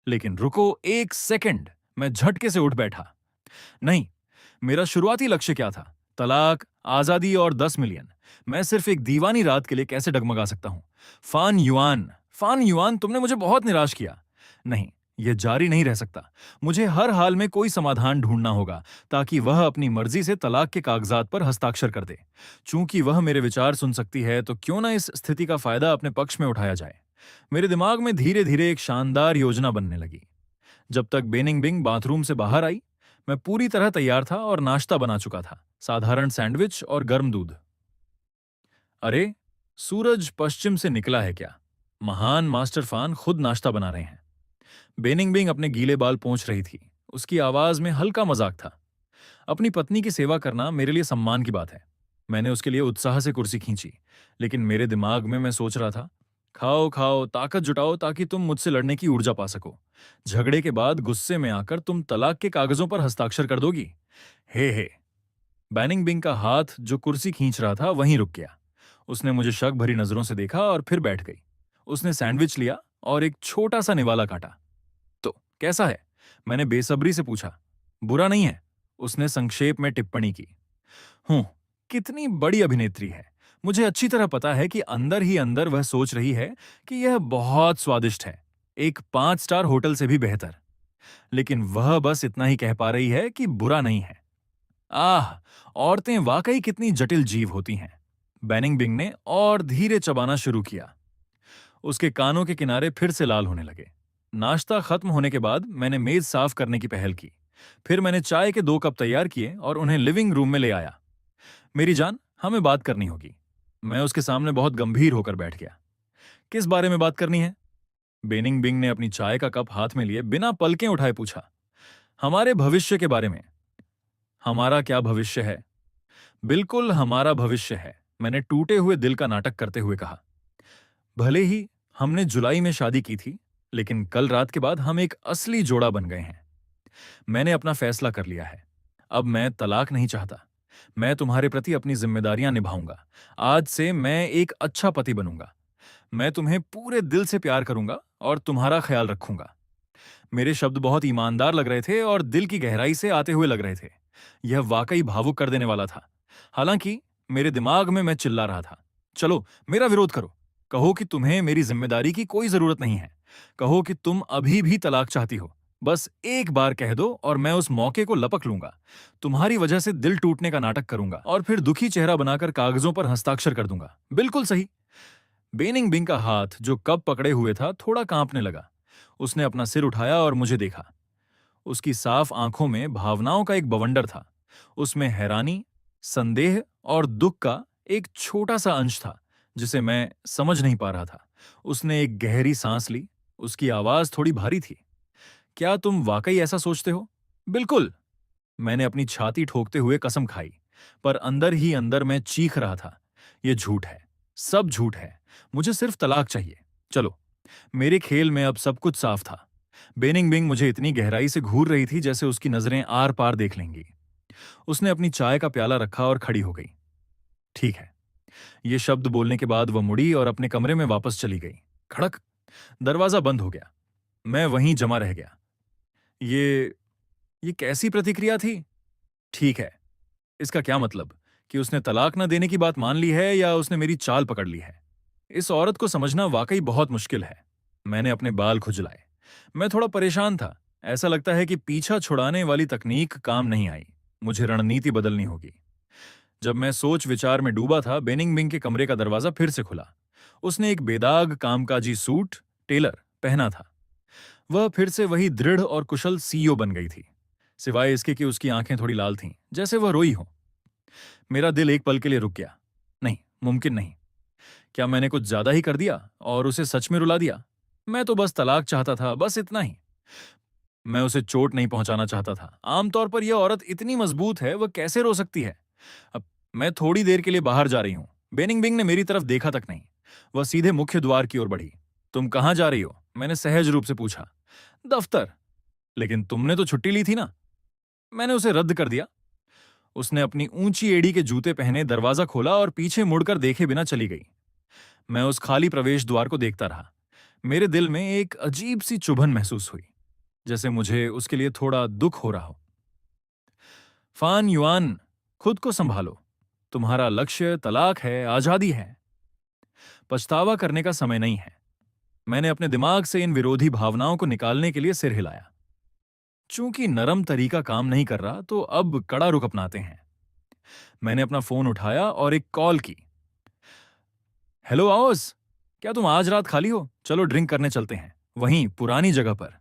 लेकिन रुको एक सेकंड, मैं झटके से उठ बैठा। नहीं, मेरा शुरुआती लक्ष्य क्या था? तलाक, आजादी और 10 मिलियन। मैं सिर्फ एक दीवानी रात के लिए कैसे डगमगा सकता हूं? फान युआन, फान युआन, तुमने मुझे बहुत निराश किया। नहीं, यह जारी नहीं रह सकता। मुझे हर हाल में कोई समाधान ढूंढना होगा ताकि वह अपनी मर्जी से तलाक के कागजात पर हस्ताक्षर कर दे। चूंकि वह मेरे विचार सुन सकती है, तो क्यों ना इस स्थिति का फायदा अपने पक्ष में उठाया जाए। मेरे दिमाग में धीरे धीरे एक शानदार योजना बनने लगी। जब तक बेनिंग बिंग बाथरूम से बाहर आई, मैं पूरी तरह तैयार था और नाश्ता बना चुका था। साधारण सैंडविच और गर्म दूध। अरे, सूरज पश्चिम से निकला है क्या? महान मास्टर फान खुद नाश्ता बना रहे हैं। बेनिंग बिंग अपने गीले बाल पोंछ रही थी। उसकी आवाज में हल्का मजाक था। अपनी पत्नी की सेवा करना मेरे लिए सम्मान की बात है। मैंने उसके लिए उत्साह से कुर्सी खींची, लेकिन मेरे दिमाग में मैं सोच रहा था, खाओ खाओ, ताकत जुटाओ ताकि तुम मुझसे लड़ने की ऊर्जा पा सको। झगड़े के बाद गुस्से में आकर तुम तलाक के कागजों पर हस्ताक्षर कर दोगी। हे। बैनिंग बिंग का हाथ जो कुर्सी खींच रहा था वहीं रुक गया। उसने मुझे शक भरी नजरों से देखा और फिर बैठ गई। उसने सैंडविच लिया और एक छोटा सा निवाला काटा। तो कैसा है? मैंने बेसब्री से पूछा। बुरा नहीं है, उसने संक्षेप में टिप्पणी की। हूं, कितनी बड़ी अभिनेत्री है। मुझे अच्छी तरह पता है कि अंदर ही अंदर वह सोच रही है कि यह बहुत स्वादिष्ट है, एक 5 स्टार होटल से भी बेहतर। लेकिन वह बस इतना ही कह पा रही है कि बुरा नहीं है। आह, औरतें वाकई कितनी जटिल जीव होती हैं। बैनिंग बिंग ने और धीरे चबाना शुरू किया। उसके कानों के किनारे फिर से लाल होने लगे। नाश्ता खत्म होने के बाद मैंने मेज साफ करने की पहल की। फिर मैंने चाय के 2 कप तैयार किए और उन्हें लिविंग रूम में ले आया। मेरी जान, हमें बात करनी होगी। मैं उसके सामने बहुत गंभीर होकर बैठ गया। किस बारे में बात करनी है? बेनिंग बिंग ने अपनी चाय का कप हाथ में लिए बिना पलकें उठाए पूछा। हमारे भविष्य के बारे में। हमारा क्या भविष्य है? बिल्कुल हमारा भविष्य है, मैंने टूटे हुए दिल का नाटक करते हुए कहा। भले ही हमने जुलाई में शादी की थी, लेकिन कल रात के बाद हम एक असली जोड़ा बन गए हैं। मैंने अपना फैसला कर लिया है। अब मैं तलाक नहीं चाहता। मैं तुम्हारे प्रति अपनी जिम्मेदारियां निभाऊंगा। आज से मैं एक अच्छा पति बनूंगा। मैं तुम्हें पूरे दिल से प्यार करूंगा और तुम्हारा ख्याल रखूंगा। मेरे शब्द बहुत ईमानदार लग रहे थे और दिल की गहराई से आते हुए लग रहे थे। यह वाकई भावुक कर देने वाला था। हालांकि मेरे दिमाग में मैं चिल्ला रहा था, चलो मेरा विरोध करो। कहो कि तुम्हें मेरी जिम्मेदारी की कोई जरूरत नहीं है। कहो कि तुम अभी भी तलाक चाहती हो। बस एक बार कह दो और मैं उस मौके को लपक लूंगा। तुम्हारी वजह से दिल टूटने का नाटक करूंगा और फिर दुखी चेहरा बनाकर कागजों पर हस्ताक्षर कर दूंगा। बिल्कुल सही। बेनिंग बिंग का हाथ जो कब पकड़े हुए था थोड़ा कांपने लगा। उसने अपना सिर उठाया और मुझे देखा। उसकी साफ आंखों में भावनाओं का एक बवंडर था। उसमें हैरानी, संदेह और दुख का एक छोटा सा अंश था जिसे मैं समझ नहीं पा रहा था। उसने एक गहरी सांस ली। उसकी आवाज थोड़ी भारी थी। क्या तुम वाकई ऐसा सोचते हो? बिल्कुल। मैंने अपनी छाती ठोकते हुए कसम खाई, पर अंदर ही अंदर मैं चीख रहा था, यह झूठ है, सब झूठ है। मुझे सिर्फ तलाक चाहिए। चलो। मेरे खेल में अब सब कुछ साफ था। बेनिंग बिंग मुझे इतनी गहराई से घूर रही थी जैसे उसकी नजरें आर पार देख लेंगी। उसने अपनी चाय का प्याला रखा और खड़ी हो गई। ठीक है। ये शब्द बोलने के बाद वह मुड़ी और अपने कमरे में वापस चली गई। खड़क। दरवाजा बंद हो गया। मैं वहीं जमा रह गया। ये ये कैसी प्रतिक्रिया थी? ठीक है। इसका क्या मतलब कि उसने तलाक न देने की बात मान ली है या उसने मेरी चाल पकड़ ली है? इस औरत को समझना वाकई बहुत मुश्किल है। मैंने अपने बाल खुजलाए। मैं थोड़ा परेशान था। ऐसा लगता है कि पीछा छुड़ाने वाली तकनीक काम नहीं आई। मुझे रणनीति बदलनी होगी। जब मैं सोच विचार में डूबा था, बेनिंग बिंग के कमरे का दरवाजा फिर से खुला। उसने एक बेदाग कामकाजी सूट टेलर पहना था। वह फिर से वही दृढ़ और कुशल सीईओ बन गई थी, सिवाय इसके कि उसकी आंखें थोड़ी लाल थीं, जैसे वह रोई हो। मेरा दिल एक पल के लिए रुक गया। नहीं, मुमकिन नहीं। क्या मैंने कुछ ज्यादा ही कर दिया और उसे सच में रुला दिया? मैं तो बस तलाक चाहता था, बस इतना ही। मैं उसे चोट नहीं पहुंचाना चाहता था। आमतौर पर यह औरत इतनी मजबूत है, वह कैसे रो सकती है? अब मैं थोड़ी देर के लिए बाहर जा रही हूं। बेनिंग बिंग ने मेरी तरफ देखा तक नहीं। वह सीधे मुख्य द्वार की ओर बढ़ी। तुम कहां जा रही हो? मैंने सहज रूप से पूछा। दफ्तर। लेकिन तुमने तो छुट्टी ली थी ना? मैंने उसे रद्द कर दिया। उसने अपनी ऊंची एड़ी के जूते पहने दरवाजा खोला और पीछे मुड़कर देखे बिना चली गई। मैं उस खाली प्रवेश द्वार को देखता रहा। मेरे दिल में एक अजीब सी चुभन महसूस हुई, जैसे मुझे उसके लिए थोड़ा दुख हो रहा हो। फान युआन, खुद को संभालो। तुम्हारा लक्ष्य तलाक है, आजादी है। पछतावा करने का समय नहीं है। मैंने अपने दिमाग से इन विरोधी भावनाओं को निकालने के लिए सिर हिलाया। चूंकि नरम तरीका काम नहीं कर रहा, तो अब कड़ा रुख अपनाते हैं। मैंने अपना फोन उठाया और एक कॉल की। हेलो आओस, क्या तुम आज रात खाली हो? चलो ड्रिंक करने चलते हैं, वहीं पुरानी जगह पर।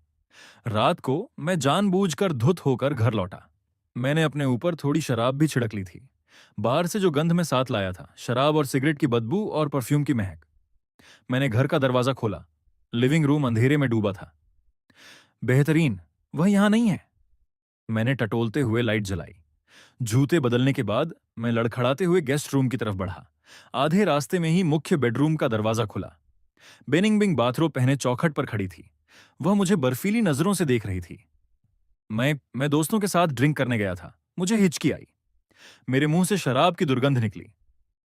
रात को मैं जानबूझकर धुत होकर घर लौटा। मैंने अपने ऊपर थोड़ी शराब भी छिड़क ली थी। बाहर से जो गंध में साथ लाया था, शराब और सिगरेट की बदबू और परफ्यूम की महक। मैंने घर का दरवाजा खोला। लिविंग रूम अंधेरे में डूबा था। बेहतरीन, वह यहां नहीं है। मैंने टटोलते हुए लाइट जलाई। जूते बदलने के बाद मैं लड़खड़ाते हुए गेस्ट रूम की तरफ बढ़ा। आधे रास्ते में ही मुख्य बेडरूम का दरवाजा खुला। बेनिंग बिंग बाथरोब पहने चौखट पर खड़ी थी। वह मुझे बर्फीली नजरों से देख रही थी। मैं दोस्तों के साथ ड्रिंक करने गया था। मुझे हिचकी आई। मेरे मुंह से शराब की दुर्गंध निकली।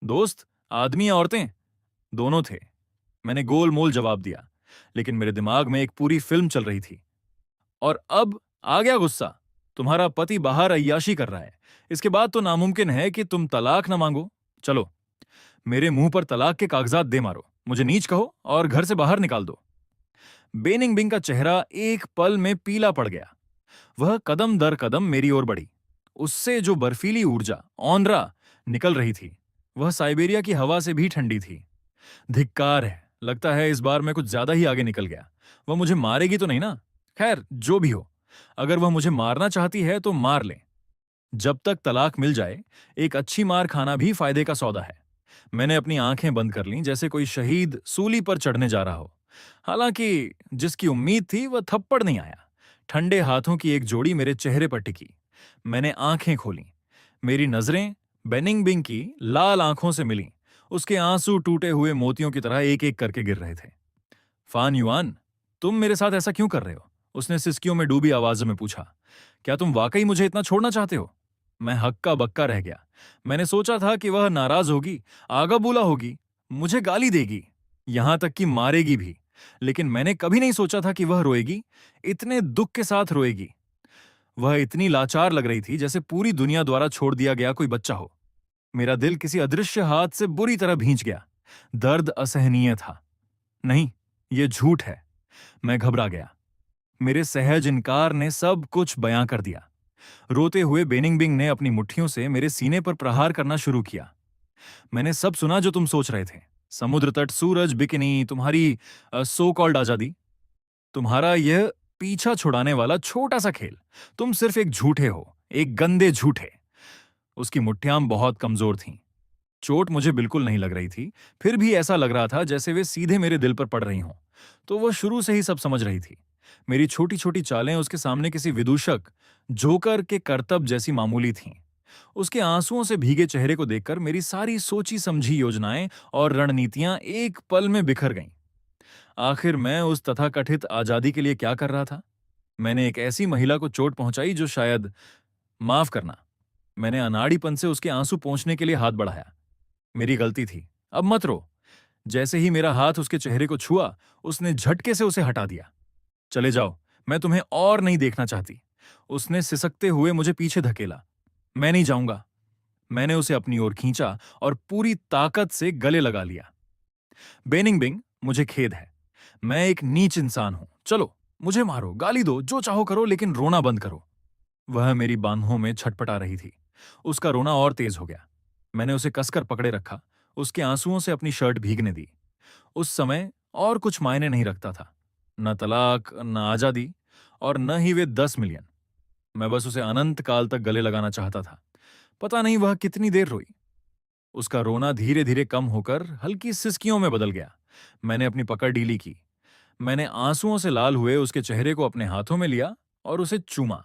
दोस्त, आदमी या औरतें? दोनों थे। मैंने गोल मोल जवाब दिया, लेकिन मेरे दिमाग में एक पूरी फिल्म चल रही थी। और अब आ गया गुस्सा। तुम्हारा पति बाहर अय्याशी कर रहा है। इसके बाद तो नामुमकिन है कि तुम तलाक ना मांगो। चलो, मेरे मुंह पर तलाक के कागजात दे मारो, मुझे नीच कहो और घर से बाहर निकाल दो। बेनिंग बिंग का चेहरा एक पल में पीला पड़ गया। वह कदम दर कदम मेरी ओर बढ़ी। उससे जो बर्फीली ऊर्जा, औंदरा निकल रही थी, वह साइबेरिया की हवा से भी ठंडी थी। धिक्कार है, लगता है इस बार मैं कुछ ज्यादा ही आगे निकल गया। वह मुझे मारेगी तो नहीं ना? खैर, जो भी हो, अगर वह मुझे मारना चाहती है तो मार ले। जब तक तलाक मिल जाए, एक अच्छी मार खाना भी फायदे का सौदा है। मैंने अपनी आंखें बंद कर लीं, जैसे कोई शहीद सूली पर चढ़ने जा रहा हो। हालांकि जिसकी उम्मीद थी वह थप्पड़ नहीं आया। ठंडे हाथों की एक जोड़ी मेरे चेहरे पर टिकी। मैंने आंखें खोलीं। मेरी नजरें बेनिंग बिंग की लाल आंखों से मिलीं। उसके आंसू टूटे हुए मोतियों की तरह एक एक करके गिर रहे थे। फान युआन, तुम मेरे साथ ऐसा क्यों कर रहे हो? उसने सिसकियों में डूबी आवाज में पूछा। क्या तुम वाकई मुझे इतना छोड़ना चाहते हो? मैं हक्का बक्का रह गया। मैंने सोचा था कि वह नाराज होगी, आगा बुला होगी, मुझे गाली देगी, यहां तक कि मारेगी भी। लेकिन मैंने कभी नहीं सोचा था कि वह रोएगी, इतने दुख के साथ रोएगी। वह इतनी लाचार लग रही थी जैसे पूरी दुनिया द्वारा छोड़ दिया गया कोई बच्चा हो। मेरा दिल किसी अदृश्य हाथ से बुरी तरह भींच गया। दर्द असहनीय था। नहीं, ये झूठ है। मैं घबरा गया। मेरे सहज इनकार ने सब कुछ बयां कर दिया। रोते हुए बेनिंग बिंग ने अपनी मुट्ठियों से मेरे सीने पर प्रहार करना शुरू किया। मैंने सब सुना जो तुम सोच रहे थे। समुद्र तट, सूरज, बिकिनी, तुम्हारी सो कॉल्ड आजादी, तुम्हारा यह पीछा छुड़ाने वाला छोटा सा खेल। तुम सिर्फ एक झूठे हो, एक गंदे झूठे। उसकी मुट्ठियां बहुत कमजोर थीं। चोट मुझे बिल्कुल नहीं लग रही थी, फिर भी ऐसा लग रहा था जैसे वे सीधे मेरे दिल पर पड़ रही हों। तो वह शुरू से ही सब समझ रही थी। मेरी छोटी छोटी चालें उसके सामने किसी विदूषक जोकर के करतब जैसी मामूली थीं। उसके आंसुओं से भीगे चेहरे को देखकर मेरी सारी सोची समझी योजनाएं और रणनीतियां एक पल में बिखर गईं। आखिर मैं उस तथाकथित आजादी के लिए क्या कर रहा था? मैंने एक ऐसी महिला को चोट पहुंचाई जो शायद, माफ करना, मैंने अनाड़ीपन से उसके आंसू पोंछने के लिए हाथ बढ़ाया। मेरी गलती थी, अब मत रो। जैसे ही मेरा हाथ उसके चेहरे को छुआ, उसने झटके से उसे हटा दिया। चले जाओ, मैं तुम्हें और नहीं देखना चाहती। उसने सिसकते हुए मुझे पीछे धकेला। मैं नहीं जाऊंगा। मैंने उसे अपनी ओर खींचा और पूरी ताकत से गले लगा लिया। बेनिंग बिंग, मुझे खेद है। मैं एक नीच इंसान हूं। चलो, मुझे मारो, गाली दो, जो चाहो करो, लेकिन रोना बंद करो। वह मेरी बाहों में छटपटा रही थी। उसका रोना और तेज हो गया। मैंने उसे कसकर पकड़े रखा, उसके आंसुओं से अपनी शर्ट भीगने दी। उस समय और कुछ मायने नहीं रखता था। न तलाक, न आजादी, और न ही वे 10 मिलियन। मैं बस उसे अनंत काल तक गले लगाना चाहता था। पता नहीं वह कितनी देर रोई। उसका रोना धीरे धीरे कम होकर हल्की सिसकियों में बदल गया। मैंने अपनी पकड़ ढीली की। मैंने आंसुओं से लाल हुए उसके चेहरे को अपने हाथों में लिया और उसे चूमा।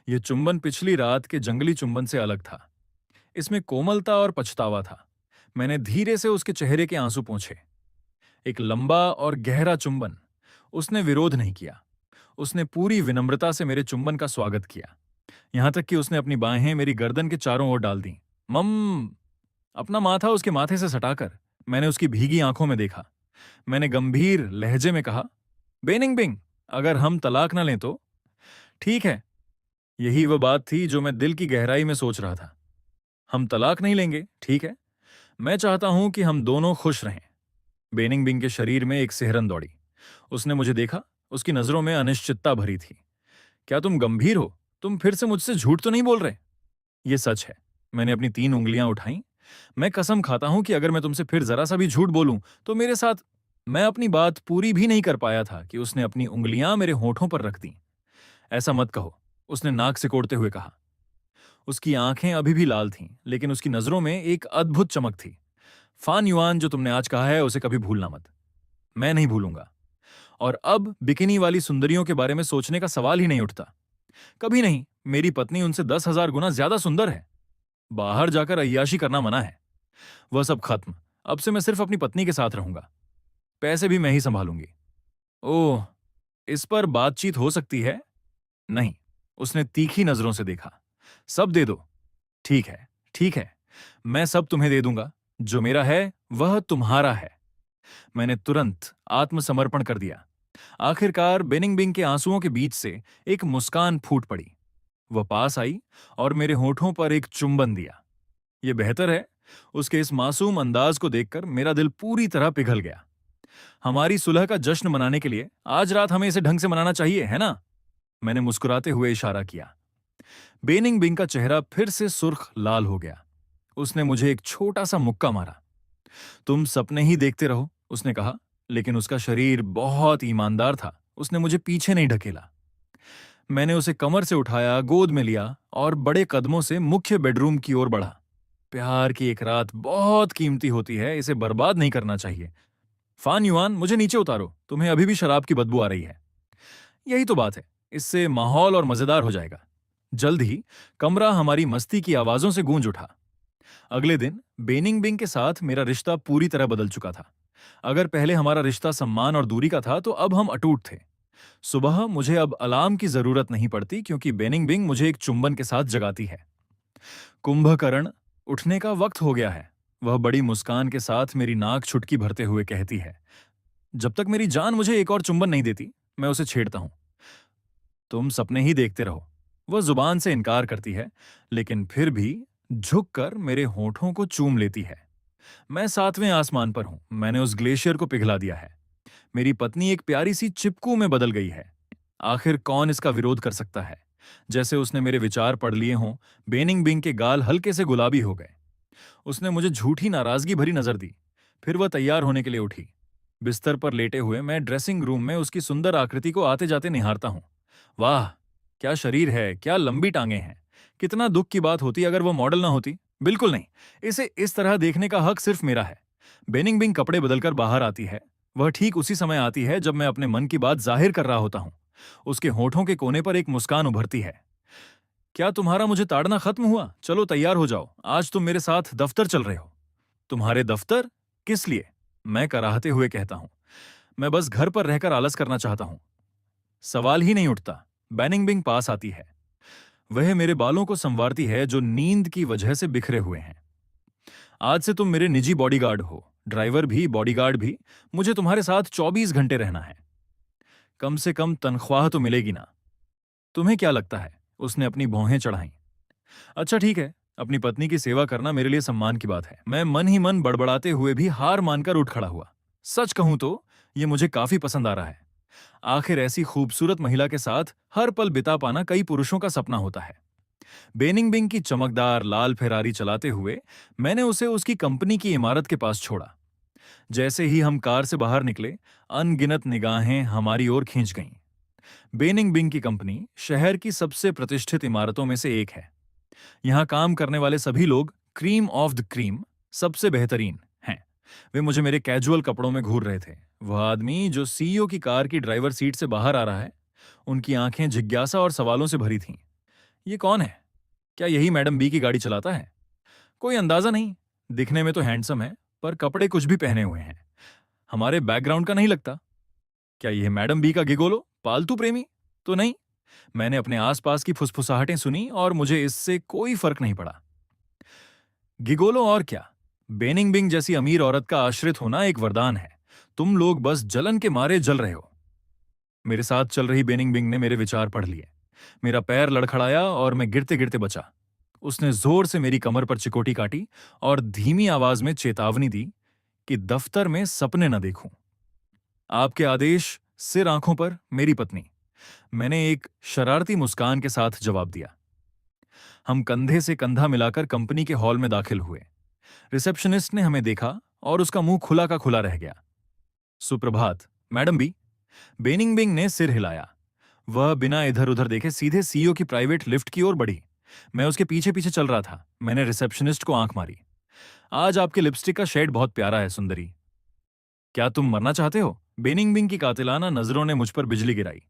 यह चुंबन पिछली रात के जंगली चुंबन से अलग था। इसमें कोमलता और पछतावा था। मैंने धीरे से उसके चेहरे के आंसू पोंछे। एक लंबा और गहरा चुंबन। उसने विरोध नहीं किया। उसने पूरी विनम्रता से मेरे चुंबन का स्वागत किया। यहां तक कि उसने अपनी बाहें मेरी गर्दन के चारों ओर डाल दी। मम। अपना माथा उसके माथे से सटाकर मैंने उसकी भीगी आंखों में देखा। मैंने गंभीर लहजे में कहा, बेनिंग बिंग, अगर हम तलाक ना लें तो? ठीक है। यही वह बात थी जो मैं दिल की गहराई में सोच रहा था। हम तलाक नहीं लेंगे, ठीक है। मैं चाहता हूं कि हम दोनों खुश रहें। बेनिंग बिंग के शरीर में एक सिहरन दौड़ी। उसने मुझे देखा। उसकी नजरों में अनिश्चितता भरी थी। क्या तुम गंभीर हो? तुम फिर से मुझसे झूठ तो नहीं बोल रहे? यह सच है। मैंने अपनी 3 उंगलियां उठाई। मैं कसम खाता हूं कि अगर मैं तुमसे फिर जरा सा भी झूठ बोलूं तो मेरे साथ। मैं अपनी बात पूरी भी नहीं कर पाया था कि उसने अपनी उंगलियां मेरे होठों पर रख दी। ऐसा मत कहो, उसने नाक सिकोड़ते हुए कहा। उसकी आंखें अभी भी लाल थीं, लेकिन उसकी नजरों में एक अद्भुत चमक थी। फान युआन, जो तुमने आज कहा है उसे कभी भूलना मत। मैं नहीं भूलूंगा। और अब बिकिनी वाली सुंदरियों के बारे में सोचने का सवाल ही नहीं उठता। कभी नहीं। मेरी पत्नी उनसे 10,000 गुना ज्यादा सुंदर है। बाहर जाकर अय्याशी करना मना है। वह सब खत्म। अब से मैं सिर्फ अपनी पत्नी के साथ रहूंगा। पैसे भी मैं ही संभालूंगी। ओह, इस पर बातचीत हो सकती है? नहीं। उसने तीखी नजरों से देखा। सब दे दो। ठीक है, ठीक है। मैं सब तुम्हें दे दूंगा। जो मेरा है वह तुम्हारा है। मैंने तुरंत आत्मसमर्पण कर दिया। आखिरकार बेनिंग बिंग के आंसुओं के बीच से एक मुस्कान फूट पड़ी। वह पास आई और मेरे होठों पर एक चुंबन दिया। यह बेहतर है। उसके इस मासूम अंदाज को देखकर मेरा दिल पूरी तरह पिघल गया। हमारी सुलह का जश्न मनाने के लिए आज रात हमें इसे ढंग से मनाना चाहिए, है ना? मैंने मुस्कुराते हुए इशारा किया। बेनिंग बिंग का चेहरा फिर से सुर्ख लाल हो गया। उसने मुझे एक छोटा सा मुक्का मारा। तुम सपने ही देखते रहो, उसने कहा, लेकिन उसका शरीर बहुत ईमानदार था। उसने मुझे पीछे नहीं ढकेला। मैंने उसे कमर से उठाया, गोद में लिया और बड़े कदमों से मुख्य बेडरूम की ओर बढ़ा। प्यार की एक रात बहुत कीमती होती है, इसे बर्बाद नहीं करना चाहिए। फान युआन, मुझे नीचे उतारो, तुम्हें अभी भी शराब की बदबू आ रही है। यही तो बात है, इससे माहौल और मजेदार हो जाएगा। जल्द ही कमरा हमारी मस्ती की आवाजों से गूंज उठा। अगले दिन बेनिंग बिंग के साथ मेरा रिश्ता पूरी तरह बदल चुका था। अगर पहले हमारा रिश्ता सम्मान और दूरी का था, तो अब हम अटूट थे। सुबह मुझे अब अलार्म की जरूरत नहीं पड़ती, क्योंकि बेनिंग बिंग मुझे एक चुंबन के साथ जगाती है। कुंभकर्ण, उठने का वक्त हो गया है। वह बड़ी मुस्कान के साथ मेरी नाक छुटकी भरते हुए कहती है। जब तक मेरी जान मुझे एक और चुंबन नहीं देती, मैं उसे छेड़ता हूं। तुम सपने ही देखते रहो। वह जुबान से इनकार करती है, लेकिन फिर भी झुककर मेरे होठों को चूम लेती है। मैं 7वें आसमान पर हूं। मैंने उस ग्लेशियर को पिघला दिया है। मेरी पत्नी एक प्यारी सी चिपकू में बदल गई है। आखिर कौन इसका विरोध कर सकता है? जैसे उसने मेरे विचार पढ़ लिए हों, बेनिंग बिंग के गाल हल्के से गुलाबी हो गए। उसने मुझे झूठी नाराजगी भरी नजर दी। फिर वह तैयार होने के लिए उठी। बिस्तर पर लेटे हुए मैं ड्रेसिंग रूम में उसकी सुंदर आकृति को आते जाते निहारता हूं। वाह, क्या शरीर है, क्या लंबी टांगे हैं। कितना दुख की बात होती अगर वो मॉडल ना होती। बिल्कुल नहीं, इसे इस तरह देखने का हक सिर्फ मेरा है। बेनिंग बिंग कपड़े बदलकर बाहर आती है। वह ठीक उसी समय आती है जब मैं अपने मन की बात जाहिर कर रहा होता हूं। उसके होठों के कोने पर एक मुस्कान उभरती है। क्या तुम्हारा मुझे ताड़ना खत्म हुआ? चलो तैयार हो जाओ, आज तुम मेरे साथ दफ्तर चल रहे हो। तुम्हारे दफ्तर? किस लिए? मैं कराहते हुए कहता हूं। मैं बस घर पर रहकर आलस करना चाहता हूं। सवाल ही नहीं उठता। बेनिंग बिंग पास आती है। वह मेरे बालों को संवारती है जो नींद की वजह से बिखरे हुए हैं। आज से तुम मेरे निजी बॉडीगार्ड हो, ड्राइवर भी, बॉडीगार्ड भी। मुझे तुम्हारे साथ 24 घंटे रहना है। कम से कम तनख्वाह तो मिलेगी ना? तुम्हें क्या लगता है? उसने अपनी भौहें चढ़ाईं। अच्छा ठीक है, अपनी पत्नी की सेवा करना मेरे लिए सम्मान की बात है। मैं मन ही मन बड़बड़ाते हुए भी हार मानकर उठ खड़ा हुआ। सच कहूं तो ये मुझे काफी पसंद आ रहा है। आखिर ऐसी खूबसूरत महिला के साथ हर पल बिता पाना कई पुरुषों का सपना होता है। बेनिंग बिंग की चमकदार लाल फेरारी चलाते हुए मैंने उसे उसकी कंपनी की इमारत के पास छोड़ा। जैसे ही हम कार से बाहर निकले, अनगिनत निगाहें हमारी ओर खींच गईं। बेनिंग बिंग की कंपनी शहर की सबसे प्रतिष्ठित इमारतों में से एक है। यहाँ काम करने वाले सभी लोग क्रीम ऑफ द क्रीम, सबसे बेहतरीन हैं। वे मुझे मेरे कैजुअल कपड़ों में घूर रहे थे। वह आदमी जो सीईओ की कार की ड्राइवर सीट से बाहर आ रहा है, उनकी आंखें जिज्ञासा और सवालों से भरी थीं। ये कौन है? क्या यही मैडम बी की गाड़ी चलाता है? कोई अंदाजा नहीं। दिखने में तो हैंडसम है, पर कपड़े कुछ भी पहने हुए हैं। हमारे बैकग्राउंड का नहीं लगता। क्या यह मैडम बी का गिगोलो, पालतू प्रेमी? तो नहीं। मैंने अपने आसपास की फुसफुसाहटें सुनी और मुझे इससे कोई फर्क नहीं पड़ा। गिगोलो और क्या, बेनिंग बिंग जैसी अमीर औरत का आश्रित होना एक वरदान है। तुम लोग बस जलन के मारे जल रहे हो। मेरे साथ चल रही बेनिंग बिंग ने मेरे विचार पढ़ लिए। मेरा पैर लड़खड़ाया और मैं गिरते गिरते बचा। उसने जोर से मेरी कमर पर चिकोटी काटी और धीमी आवाज में चेतावनी दी कि दफ्तर में सपने न देखूं। आपके आदेश, सिर आंखों पर, मेरी पत्नी। मैंने एक शरारती मुस्कान के साथ जवाब दिया। हम कंधे से कंधा मिलाकर कंपनी के हॉल में दाखिल हुए। रिसेप्शनिस्ट ने हमें देखा और उसका मुंह खुला का खुला रह गया। सुप्रभात, मैडम बी। बेनिंग बिंग ने सिर हिलाया। वह बिना इधर उधर देखे सीधे सीईओ की प्राइवेट लिफ्ट की ओर बढ़ी। मैं उसके पीछे पीछे चल रहा था। मैंने रिसेप्शनिस्ट को आंख मारी। आज आपके लिपस्टिक का शेड बहुत प्यारा है, सुंदरी। क्या तुम मरना चाहते हो? बेनिंग बिंग की कातिलाना नजरों ने मुझ पर बिजली गिराई।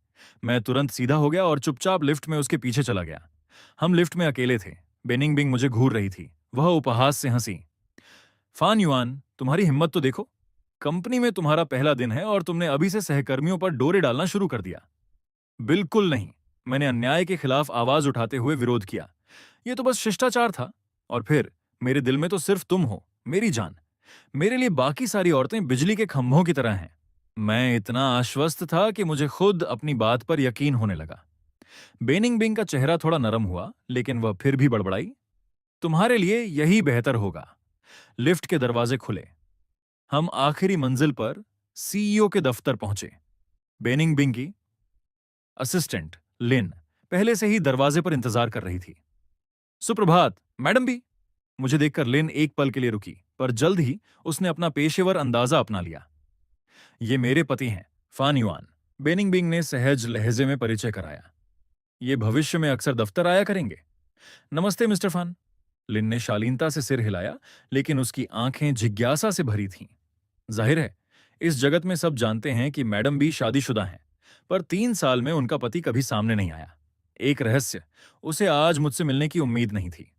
मैं तुरंत सीधा हो गया और चुपचाप लिफ्ट में उसके पीछे चला गया। हम लिफ्ट में अकेले थे। बेनिंग बिंग मुझे घूर रही थी। वह उपहास से हंसी। फान युआन, तुम्हारी हिम्मत तो देखो। कंपनी में तुम्हारा पहला दिन है और तुमने अभी से सहकर्मियों पर डोरे डालना शुरू कर दिया। बिल्कुल नहीं। मैंने अन्याय के खिलाफ आवाज उठाते हुए विरोध किया। यह तो बस शिष्टाचार था। और फिर मेरे दिल में तो सिर्फ तुम हो, मेरी जान। मेरे लिए बाकी सारी औरतें बिजली के खंभों की तरह हैं। मैं इतना आश्वस्त था कि मुझे खुद अपनी बात पर यकीन होने लगा। बेनिंग बिंग का चेहरा थोड़ा नरम हुआ, लेकिन वह फिर भी बड़बड़ाई। तुम्हारे लिए यही बेहतर होगा। लिफ्ट के दरवाजे खुले। हम आखिरी मंजिल पर सीईओ के दफ्तर पहुंचे। बेनिंग बिंग की असिस्टेंट लिन पहले से ही दरवाजे पर इंतजार कर रही थी। सुप्रभात, मैडम बी। मुझे देखकर लिन एक पल के लिए रुकी, पर जल्द ही उसने अपना पेशेवर अंदाजा अपना लिया। ये मेरे पति हैं, फान युआन। बेनिंग बिंग ने सहज लहजे में परिचय कराया। ये भविष्य में अक्सर दफ्तर आया करेंगे। नमस्ते मिस्टर फान। लिन ने शालीनता से सिर हिलाया, लेकिन उसकी आंखें जिज्ञासा से भरी थीं। जाहिर है, इस जगत में सब जानते हैं कि मैडम भी शादीशुदा हैं, पर 3 साल में उनका पति कभी सामने नहीं आया। एक रहस्य, उसे आज मुझसे मिलने की उम्मीद नहीं थी।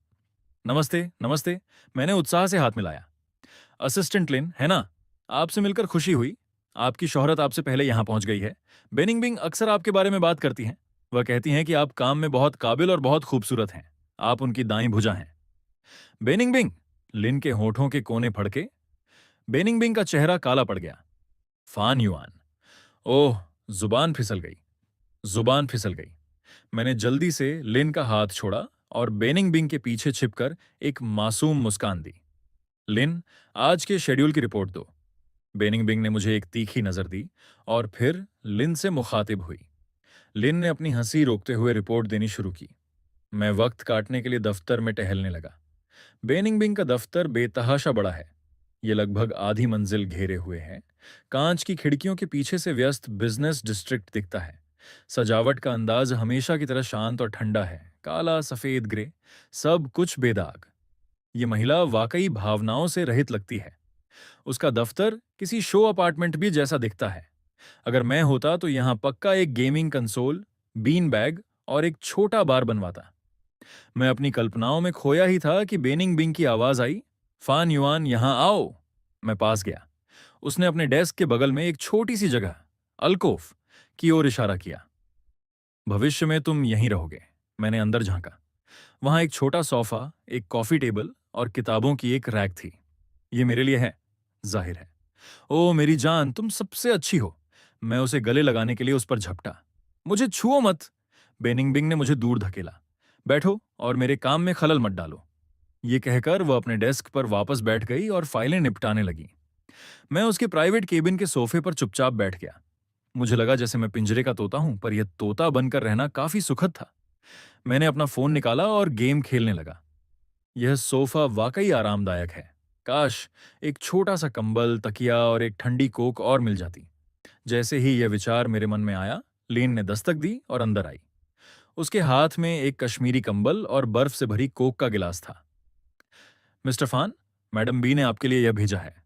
नमस्ते, नमस्ते। मैंने उत्साह से हाथ मिलाया। असिस्टेंट लिन, है ना? आपसे मिलकर खुशी हुई। आपकी शोहरत आपसे पहले यहां पहुंच गई है। बेनिंग बिंग अक्सर आपके बारे में बात करती हैं। वह कहती हैं कि आप काम में बहुत काबिल और बहुत खूबसूरत हैं। आप उनकी दाईं भुजा हैं। बेनिंग बिंग, लिन के होठों के कोने फड़के। बेनिंग बिंग का चेहरा काला पड़ गया। फान युआन। ओह, जुबान फिसल गई। जुबान फिसल गई। मैंने जल्दी से लिन का हाथ छोड़ा और बेनिंग बिंग के पीछे छिपकर एक मासूम मुस्कान दी। लिन, आज के शेड्यूल की रिपोर्ट दो। बेनिंग बिंग ने मुझे एक तीखी नजर दी और फिर लिन से मुखातिब हुई। लिन ने अपनी हंसी रोकते हुए रिपोर्ट देनी शुरू की। मैं वक्त काटने के लिए दफ्तर में टहलने लगा। बेनिंग बिंग का दफ्तर बेतहाशा बड़ा है। ये लगभग आधी मंजिल घेरे हुए है। कांच की खिड़कियों के पीछे से व्यस्त बिजनेस डिस्ट्रिक्ट दिखता है। सजावट का अंदाज हमेशा की तरह शांत और ठंडा है, काला सफेद ग्रे, सब कुछ बेदाग। ये महिला वाकई भावनाओं से रहित लगती है। उसका दफ्तर किसी शो अपार्टमेंट भी जैसा दिखता है। अगर मैं होता तो यहां पक्का एक गेमिंग कंसोल, बीन बैग और एक छोटा बार बनवाता। मैं अपनी कल्पनाओं में खोया ही था कि बेनिंग बिंग की आवाज आई, फान युआन यहां आओ। मैं पास गया। उसने अपने डेस्क के बगल में एक छोटी सी जगह, अल्कोफ, की ओर इशारा किया। भविष्य में तुम यहीं रहोगे। मैंने अंदर झांका। वहां एक छोटा सोफा, एक कॉफी टेबल और किताबों की एक रैक थी। ये मेरे लिए है, जाहिर है। ओ मेरी जान, तुम सबसे अच्छी हो। मैं उसे गले लगाने के लिए उस पर झपटा। मुझे छुओ मत। बेनिंग बिंग ने मुझे दूर धकेला। बैठो और मेरे काम में खलल मत डालो। ये कहकर वह अपने डेस्क पर वापस बैठ गई और फाइलें निपटाने लगी। मैं उसके प्राइवेट केबिन के सोफे पर चुपचाप बैठ गया। मुझे लगा जैसे मैं पिंजरे का तोता हूं, पर यह तोता बनकर रहना काफी सुखद था। मैंने अपना फोन निकाला और गेम खेलने लगा। यह सोफा वाकई आरामदायक है। काश एक छोटा सा कंबल, तकिया और एक ठंडी कोक और मिल जाती। जैसे ही यह विचार मेरे मन में आया, लेन ने दस्तक दी और अंदर आई। उसके हाथ में एक कश्मीरी कंबल और बर्फ से भरी कोक का गिलास था। मिस्टर फान, मैडम बी ने आपके लिए यह भेजा है।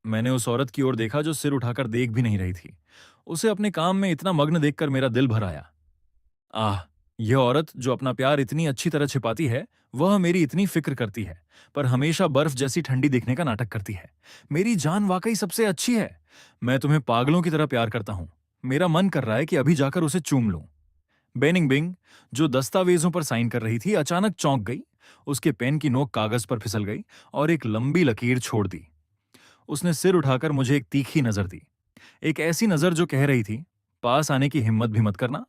मैंने उस औरत की ओर देखा जो सिर उठाकर देख भी नहीं रही थी। उसे अपने काम में इतना मग्न देखकर मेरा दिल भर आया। आह, यह औरत जो अपना प्यार इतनी अच्छी तरह छिपाती है, वह मेरी इतनी फिक्र करती है, पर हमेशा बर्फ जैसी ठंडी दिखने का नाटक करती है। मेरी जान वाकई सबसे अच्छी है। मैं तुम्हें पागलों की तरह प्यार करता हूं। मेरा मन कर रहा है कि अभी जाकर उसे चूम लूं। बेनिंग बिंग, जो दस्तावेजों पर साइन कर रही थी, अचानक चौंक गई। उसके पेन की नोक कागज पर फिसल गई और एक लंबी लकीर छोड़ दी। उसने सिर उठाकर मुझे एक तीखी नजर दी, एक ऐसी नजर जो कह रही थी, पास आने की हिम्मत भी मत करना।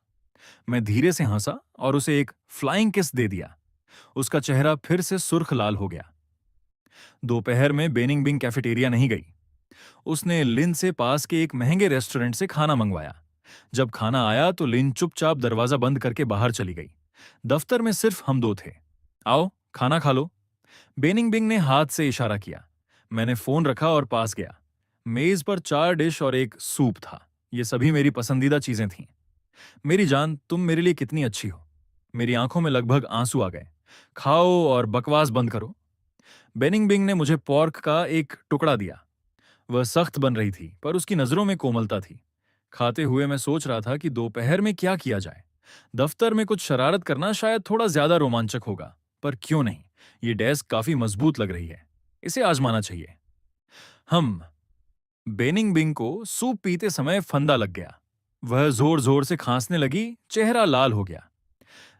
मैं धीरे से हंसा और उसे एक फ्लाइंग किस दे दिया। उसका चेहरा फिर से सुर्ख लाल हो गया। दोपहर में बेनिंग बिंग कैफेटेरिया नहीं गई। उसने लिन से पास के एक महंगे रेस्टोरेंट से खाना मंगवाया। जब खाना आया तो लिन चुपचाप दरवाजा बंद करके बाहर चली गई। दफ्तर में सिर्फ हम दो थे। आओ खाना खा लो। बेनिंग बिंग ने हाथ से इशारा किया। मैंने फोन रखा और पास गया। मेज पर 4 डिश और एक सूप था। ये सभी मेरी पसंदीदा चीजें थीं। मेरी जान, तुम मेरे लिए कितनी अच्छी हो। मेरी आंखों में लगभग आंसू आ गए। खाओ और बकवास बंद करो। बेनिंग बिंग ने मुझे पोर्क का एक टुकड़ा दिया। वह सख्त बन रही थी, पर उसकी नजरों में कोमलता थी। खाते हुए मैं सोच रहा था कि दोपहर में क्या किया जाए। दफ्तर में कुछ शरारत करना शायद थोड़ा ज्यादा रोमांचक होगा, पर क्यों नहीं। ये डेस्क काफी मजबूत लग रही है। इसे आजमाना चाहिए। हम बेनिंग बिंग को सूप पीते समय फंदा लग गया। वह जोर जोर से खांसने लगी, चेहरा लाल हो गया।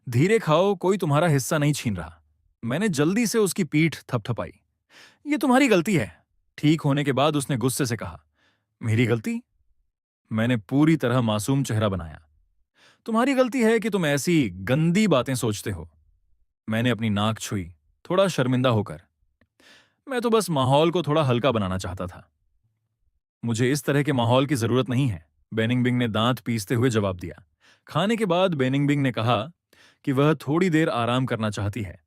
धीरे खाओ, कोई तुम्हारा हिस्सा नहीं छीन रहा। मैंने जल्दी से उसकी पीठ थपथपाई। ये तुम्हारी गलती है। ठीक होने के बाद उसने गुस्से से कहा, मेरी गलती? मैंने पूरी तरह मासूम चेहरा बनाया। तुम्हारी गलती है कि तुम ऐसी गंदी बातें सोचते हो। मैंने अपनी नाक छुई, थोड़ा शर्मिंदा होकर। मैं तो बस माहौल को थोड़ा हल्का बनाना चाहता था। मुझे इस तरह के माहौल की जरूरत नहीं है, बेनिंग बिंग ने दांत पीसते हुए जवाब दिया। खाने के बाद बेनिंग बिंग ने कहा कि वह थोड़ी देर आराम करना चाहती है।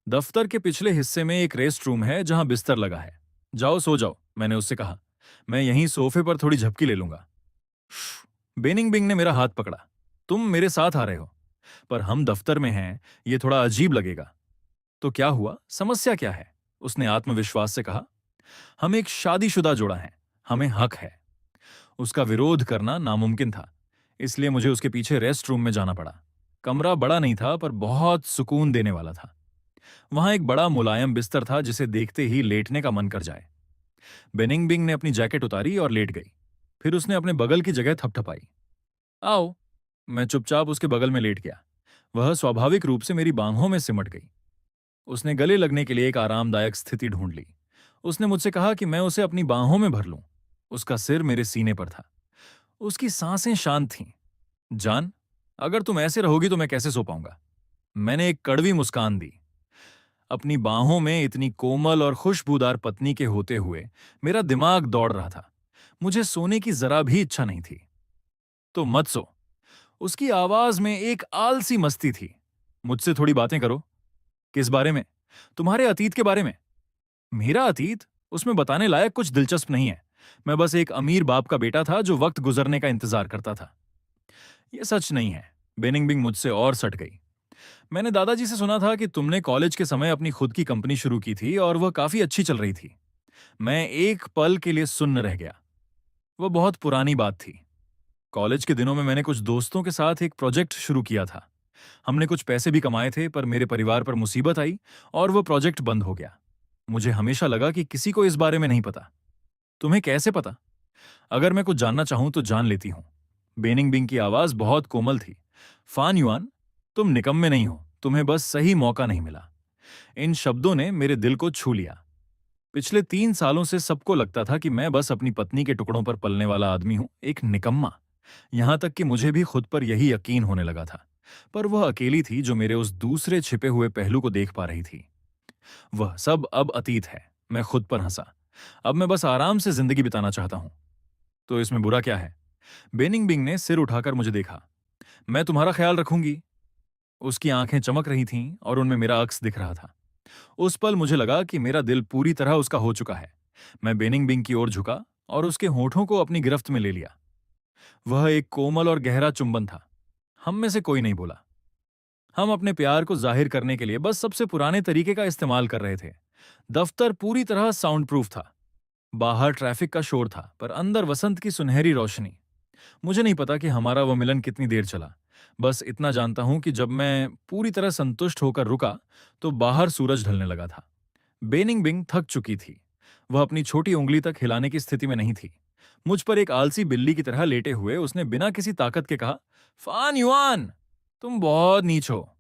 दफ्तर के पिछले हिस्से में एक रेस्ट रूम है जहां बिस्तर लगा है। जाओ सो जाओ, मैंने उससे कहा। मैं यहीं सोफे पर थोड़ी झपकी ले लूंगा। बेनिंग बिंग ने मेरा हाथ पकड़ा। तुम मेरे साथ आ रहे हो, पर हम दफ्तर में हैं, ये थोड़ा अजीब लगेगा। तो क्या हुआ, समस्या क्या है? उसने आत्मविश्वास से कहा। हम एक शादीशुदा जोड़ा हैं, हमें हक है। उसका विरोध करना नामुमकिन था, इसलिए मुझे उसके पीछे रेस्ट रूम में जाना पड़ा। कमरा बड़ा नहीं था, पर बहुत सुकून देने वाला था। वहां एक बड़ा मुलायम बिस्तर था जिसे देखते ही लेटने का मन कर जाए। बेनिंग बिंग ने अपनी जैकेट उतारी और लेट गई। फिर उसने अपने बगल की जगह थपथपाई। आओ। मैं चुपचाप उसके बगल में लेट गया। वह स्वाभाविक रूप से मेरी बांहों में सिमट गई। उसने गले लगने के लिए एक आरामदायक स्थिति ढूंढ ली। उसने मुझसे कहा कि मैं उसे अपनी बाहों में भर लूं। उसका सिर मेरे सीने पर था। उसकी सांसें शांत थीं। जान, अगर तुम ऐसे रहोगी तो मैं कैसे सो पाऊंगा? मैंने एक कड़वी मुस्कान दी। अपनी बाहों में इतनी कोमल और खुशबूदार पत्नी के होते हुए मेरा दिमाग दौड़ रहा था। मुझे सोने की जरा भी इच्छा नहीं थी। तो मत सो। उसकी आवाज में एक आलसी मस्ती थी। मुझसे थोड़ी बातें करो। किस बारे में? तुम्हारे अतीत के बारे में। मेरा अतीत? उसमें बताने लायक कुछ दिलचस्प नहीं है। मैं बस एक अमीर बाप का बेटा था जो वक्त गुजरने का इंतजार करता था। यह सच नहीं है। बेनिंग बिंग मुझसे और सट गई। मैंने दादाजी से सुना था कि तुमने कॉलेज के समय अपनी खुद की कंपनी शुरू की थी और वह काफी अच्छी चल रही थी। मैं एक पल के लिए सुन्न रह गया। वह बहुत पुरानी बात थी। कॉलेज के दिनों में मैंने कुछ दोस्तों के साथ एक प्रोजेक्ट शुरू किया था। हमने कुछ पैसे भी कमाए थे, पर मेरे परिवार पर मुसीबत आई और वह प्रोजेक्ट बंद हो गया। मुझे हमेशा लगा कि किसी को इस बारे में नहीं पता। तुम्हें कैसे पता? अगर मैं कुछ जानना चाहूं तो जान लेती हूं। बेनिंग बिंग की आवाज बहुत कोमल थी। फान युआन, तुम निकम्मे नहीं हो, तुम्हें बस सही मौका नहीं मिला। इन शब्दों ने मेरे दिल को छू लिया। पिछले 3 सालों से सबको लगता था कि मैं बस अपनी पत्नी के टुकड़ों पर पलने वाला आदमी हूं, एक निकम्मा। यहां तक कि मुझे भी खुद पर यही यकीन होने लगा था। पर वह अकेली थी जो मेरे उस दूसरे छिपे हुए पहलू को देख पा रही थी। वह सब अब अतीत है। मैं खुद पर हंसा। अब मैं बस आराम से जिंदगी बिताना चाहता हूं। तो इसमें बुरा क्या है? बेनिंग बिंग ने सिर उठाकर मुझे देखा। मैं तुम्हारा ख्याल रखूंगी। उसकी आंखें चमक रही थीं और उनमें मेरा अक्स दिख रहा था। उस पल मुझे लगा कि मेरा दिल पूरी तरह उसका हो चुका है। मैं बेनिंग बिंग की ओर झुका और उसके होठों को अपनी गिरफ्त में ले लिया। वह एक कोमल और गहरा चुंबन था। हम में से कोई नहीं बोला। हम अपने प्यार को जाहिर करने के लिए बस सबसे पुराने तरीके का इस्तेमाल कर रहे थे। दफ्तर पूरी तरह साउंड प्रूफ था। बाहर ट्रैफिक का शोर था, पर अंदर वसंत की सुनहरी रोशनी। मुझे नहीं पता कि हमारा वह मिलन कितनी देर चला। बस इतना जानता हूं कि जब मैं पूरी तरह संतुष्ट होकर रुका तो बाहर सूरज ढलने लगा था। बेनिंग बिंग थक चुकी थी। वह अपनी छोटी उंगली तक हिलाने की स्थिति में नहीं थी। मुझ पर एक आलसी बिल्ली की तरह लेटे हुए उसने बिना किसी ताकत के कहा, फान युआन, तुम बहुत नीच हो।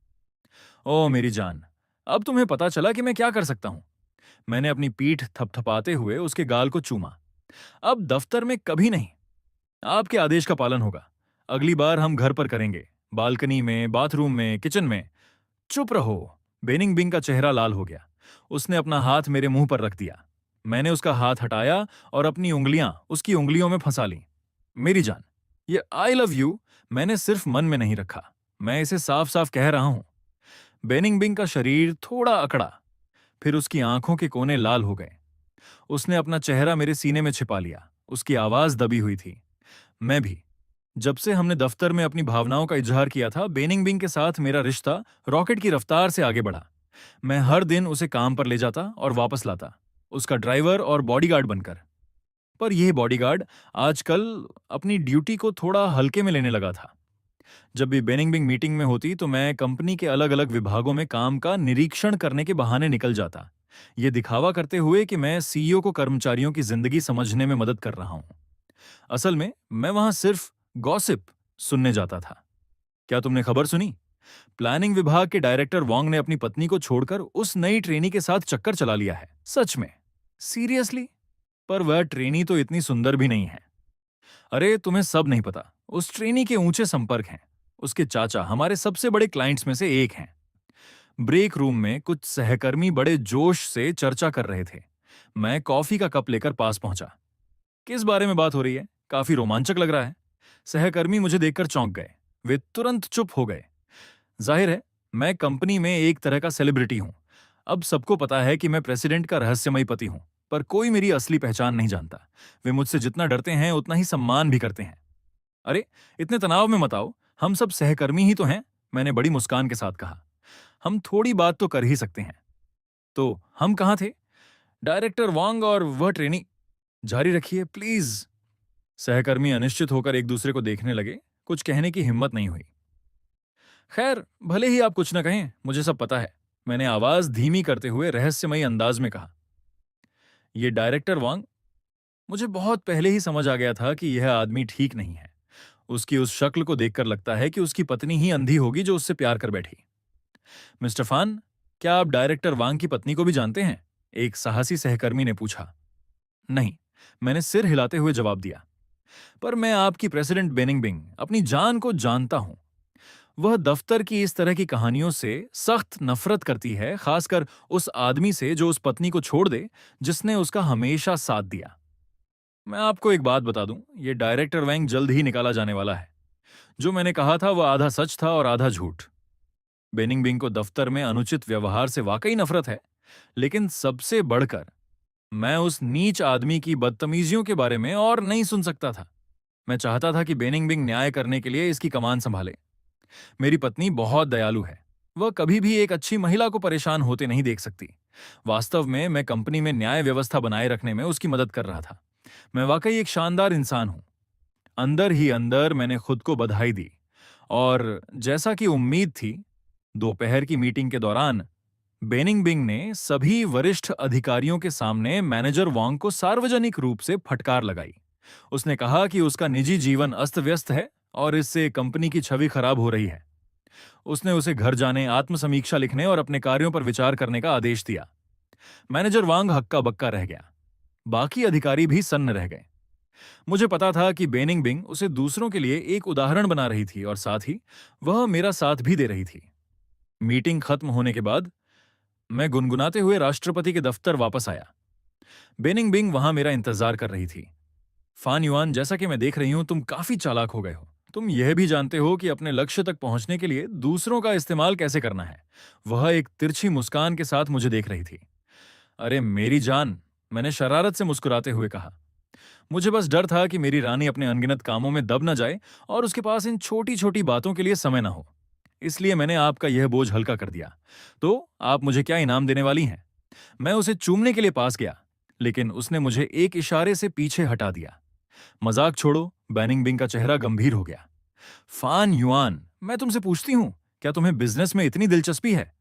ओ मेरी जान, अब तुम्हें पता चला कि मैं क्या कर सकता हूं। मैंने अपनी पीठ थपथपाते हुए उसके गाल को चूमा। अब दफ्तर में कभी नहीं। आपके आदेश का पालन होगा। अगली बार हम घर पर करेंगे, बालकनी में, बाथरूम में, किचन में। चुप रहो। बेनिंग बिंग का चेहरा लाल हो गया। उसने अपना हाथ मेरे मुंह पर रख दिया। मैंने उसका हाथ हटाया और अपनी उंगलियां उसकी उंगलियों में फंसा ली। मेरी जान, ये आई लव यू मैंने सिर्फ मन में नहीं रखा, मैं इसे साफ साफ कह रहा हूं। बेनिंग बिंग का शरीर थोड़ा अकड़ा। फिर उसकी आंखों के कोने लाल हो गए। उसने अपना चेहरा मेरे सीने में छिपा लिया। उसकी आवाज दबी हुई थी। मैं भी। जब से हमने दफ्तर में अपनी भावनाओं का इजहार किया था, बेनिंग बिंग के साथ मेरा रिश्ता रॉकेट की रफ्तार से आगे बढ़ा। मैं हर दिन उसे काम पर ले जाता और वापस लाता, उसका ड्राइवर और बॉडीगार्ड बनकर। पर यह बॉडीगार्ड आजकल अपनी ड्यूटी को थोड़ा हल्के में लेने लगा था। जब भी बेनिंग बिंग मीटिंग में होती तो मैं कंपनी के अलग अलग विभागों में काम का निरीक्षण करने के बहाने निकल जाता, ये दिखावा करते हुए कि मैं सीईओ को कर्मचारियों की जिंदगी समझने में मदद कर रहा हूं। असल में मैं वहां सिर्फ गॉसिप सुनने जाता था। क्या तुमने खबर सुनी? प्लानिंग विभाग के डायरेक्टर वांग ने अपनी पत्नी को छोड़कर उस नई ट्रेनी के साथ चक्कर चला लिया है। सच में? सीरियसली? पर वह ट्रेनी तो इतनी सुंदर भी नहीं है। अरे तुम्हें सब नहीं पता। उस ट्रेनी के ऊंचे संपर्क हैं। उसके चाचा हमारे सबसे बड़े क्लाइंट्स में से एक हैं। ब्रेक रूम में कुछ सहकर्मी बड़े जोश से चर्चा कर रहे थे। मैं कॉफी का कप लेकर पास पहुंचा। किस बारे में बात हो रही है? काफी रोमांचक लग रहा है। सहकर्मी मुझे देखकर चौंक गए। वे तुरंत चुप हो गए। जाहिर है, मैं कंपनी में एक तरह का सेलिब्रिटी हूं। अब सबको पता है कि मैं प्रेसिडेंट का रहस्यमयी पति हूं, पर कोई मेरी असली पहचान नहीं जानता। वे मुझसे जितना डरते हैं उतना ही सम्मान भी करते हैं। अरे, इतने तनाव में मत आओ, हम सब सहकर्मी ही तो हैं, मैंने बड़ी मुस्कान के साथ कहा। हम थोड़ी बात तो कर ही सकते हैं। तो हम कहाँ थे? डायरेक्टर वांग और वह ट्रेनी। जारी रखिए प्लीज। सहकर्मी अनिश्चित होकर एक दूसरे को देखने लगे। कुछ कहने की हिम्मत नहीं हुई। खैर, भले ही आप कुछ न कहें, मुझे सब पता है, मैंने आवाज धीमी करते हुए रहस्यमयी अंदाज में कहा। ये डायरेक्टर वांग, मुझे बहुत पहले ही समझ आ गया था कि यह आदमी ठीक नहीं है। उसकी उस शक्ल को देखकर लगता है कि उसकी पत्नी ही अंधी होगी जो उससे प्यार कर बैठी। मिस्टर फान, क्या आप डायरेक्टर वांग की पत्नी को भी जानते हैं? एक साहसी सहकर्मी ने पूछा। नहीं, मैंने सिर हिलाते हुए जवाब दिया। पर मैं आपकी प्रेसिडेंट बेनिंग बिंग अपनी जान को जानता हूं। वह दफ्तर की इस तरह की कहानियों से सख्त नफरत करती है, खासकर उस आदमी से जो उस पत्नी को छोड़ दे जिसने उसका हमेशा साथ दिया। मैं आपको एक बात बता दूं, ये डायरेक्टर वैंग जल्द ही निकाला जाने वाला है। जो मैंने कहा था वह आधा सच था और आधा झूठ। बेनिंग बिंग को दफ्तर में अनुचित व्यवहार से वाकई नफरत है, लेकिन सबसे बढ़कर मैं उस नीच आदमी की बदतमीजियों के बारे में और नहीं सुन सकता था। मैं चाहता था कि बेनिंग बिंग न्याय करने के लिए इसकी कमान संभाले। मेरी पत्नी बहुत दयालु है। वह कभी भी एक अच्छी महिला को परेशान होते नहीं देख सकती। वास्तव में मैं कंपनी में न्याय व्यवस्था बनाए रखने में उसकी मदद कर रहा था। मैं वाकई एक शानदार इंसान हूं। अंदर ही अंदर मैंने खुद को बधाई दी। और जैसा कि उम्मीद थी, दोपहर की मीटिंग के दौरान बेनिंग बिंग ने सभी वरिष्ठ अधिकारियों के सामने मैनेजर वांग को सार्वजनिक रूप से फटकार लगाई। उसने कहा कि उसका निजी जीवन अस्त व्यस्त है और इससे कंपनी की छवि खराब हो रही है। उसने उसे घर जाने, आत्मसमीक्षा लिखने और अपने कार्यों पर विचार करने का आदेश दिया। मैनेजर वांग हक्का बक्का रह गया। बाकी अधिकारी भी सन्न रह गए। मुझे पता था कि बेनिंग बिंग उसे दूसरों के लिए एक उदाहरण बना रही थी और साथ ही वह मेरा साथ भी दे रही थी। मीटिंग खत्म होने के बाद मैं गुनगुनाते हुए राष्ट्रपति के दफ्तर वापस आया। बेनिंग बिंग वहां मेरा इंतजार कर रही थी। फान युआन, जैसा कि मैं देख रही हूं, तुम काफी चालाक हो गए हो। तुम यह भी जानते हो कि अपने लक्ष्य तक पहुंचने के लिए दूसरों का इस्तेमाल कैसे करना है। वह एक तिरछी मुस्कान के साथ मुझे देख रही थी। अरे मेरी जान, मैंने शरारत से मुस्कुराते हुए कहा। मुझे बस डर था कि मेरी रानी अपने अनगिनत कामों में दब न जाए और उसके पास इन छोटी छोटी बातों के लिए समय ना हो। इसलिए मैंने आपका यह बोझ हल्का कर दिया। तो आप मुझे क्या इनाम देने वाली हैं? मैं उसे चूमने के लिए पास गया, लेकिन उसने मुझे एक इशारे से पीछे हटा दिया। मजाक छोड़ो। बेनिंग बिंग का चेहरा गंभीर हो गया। फान युआन, मैं तुमसे पूछती हूं, क्या तुम्हें बिजनेस में इतनी दिलचस्पी है?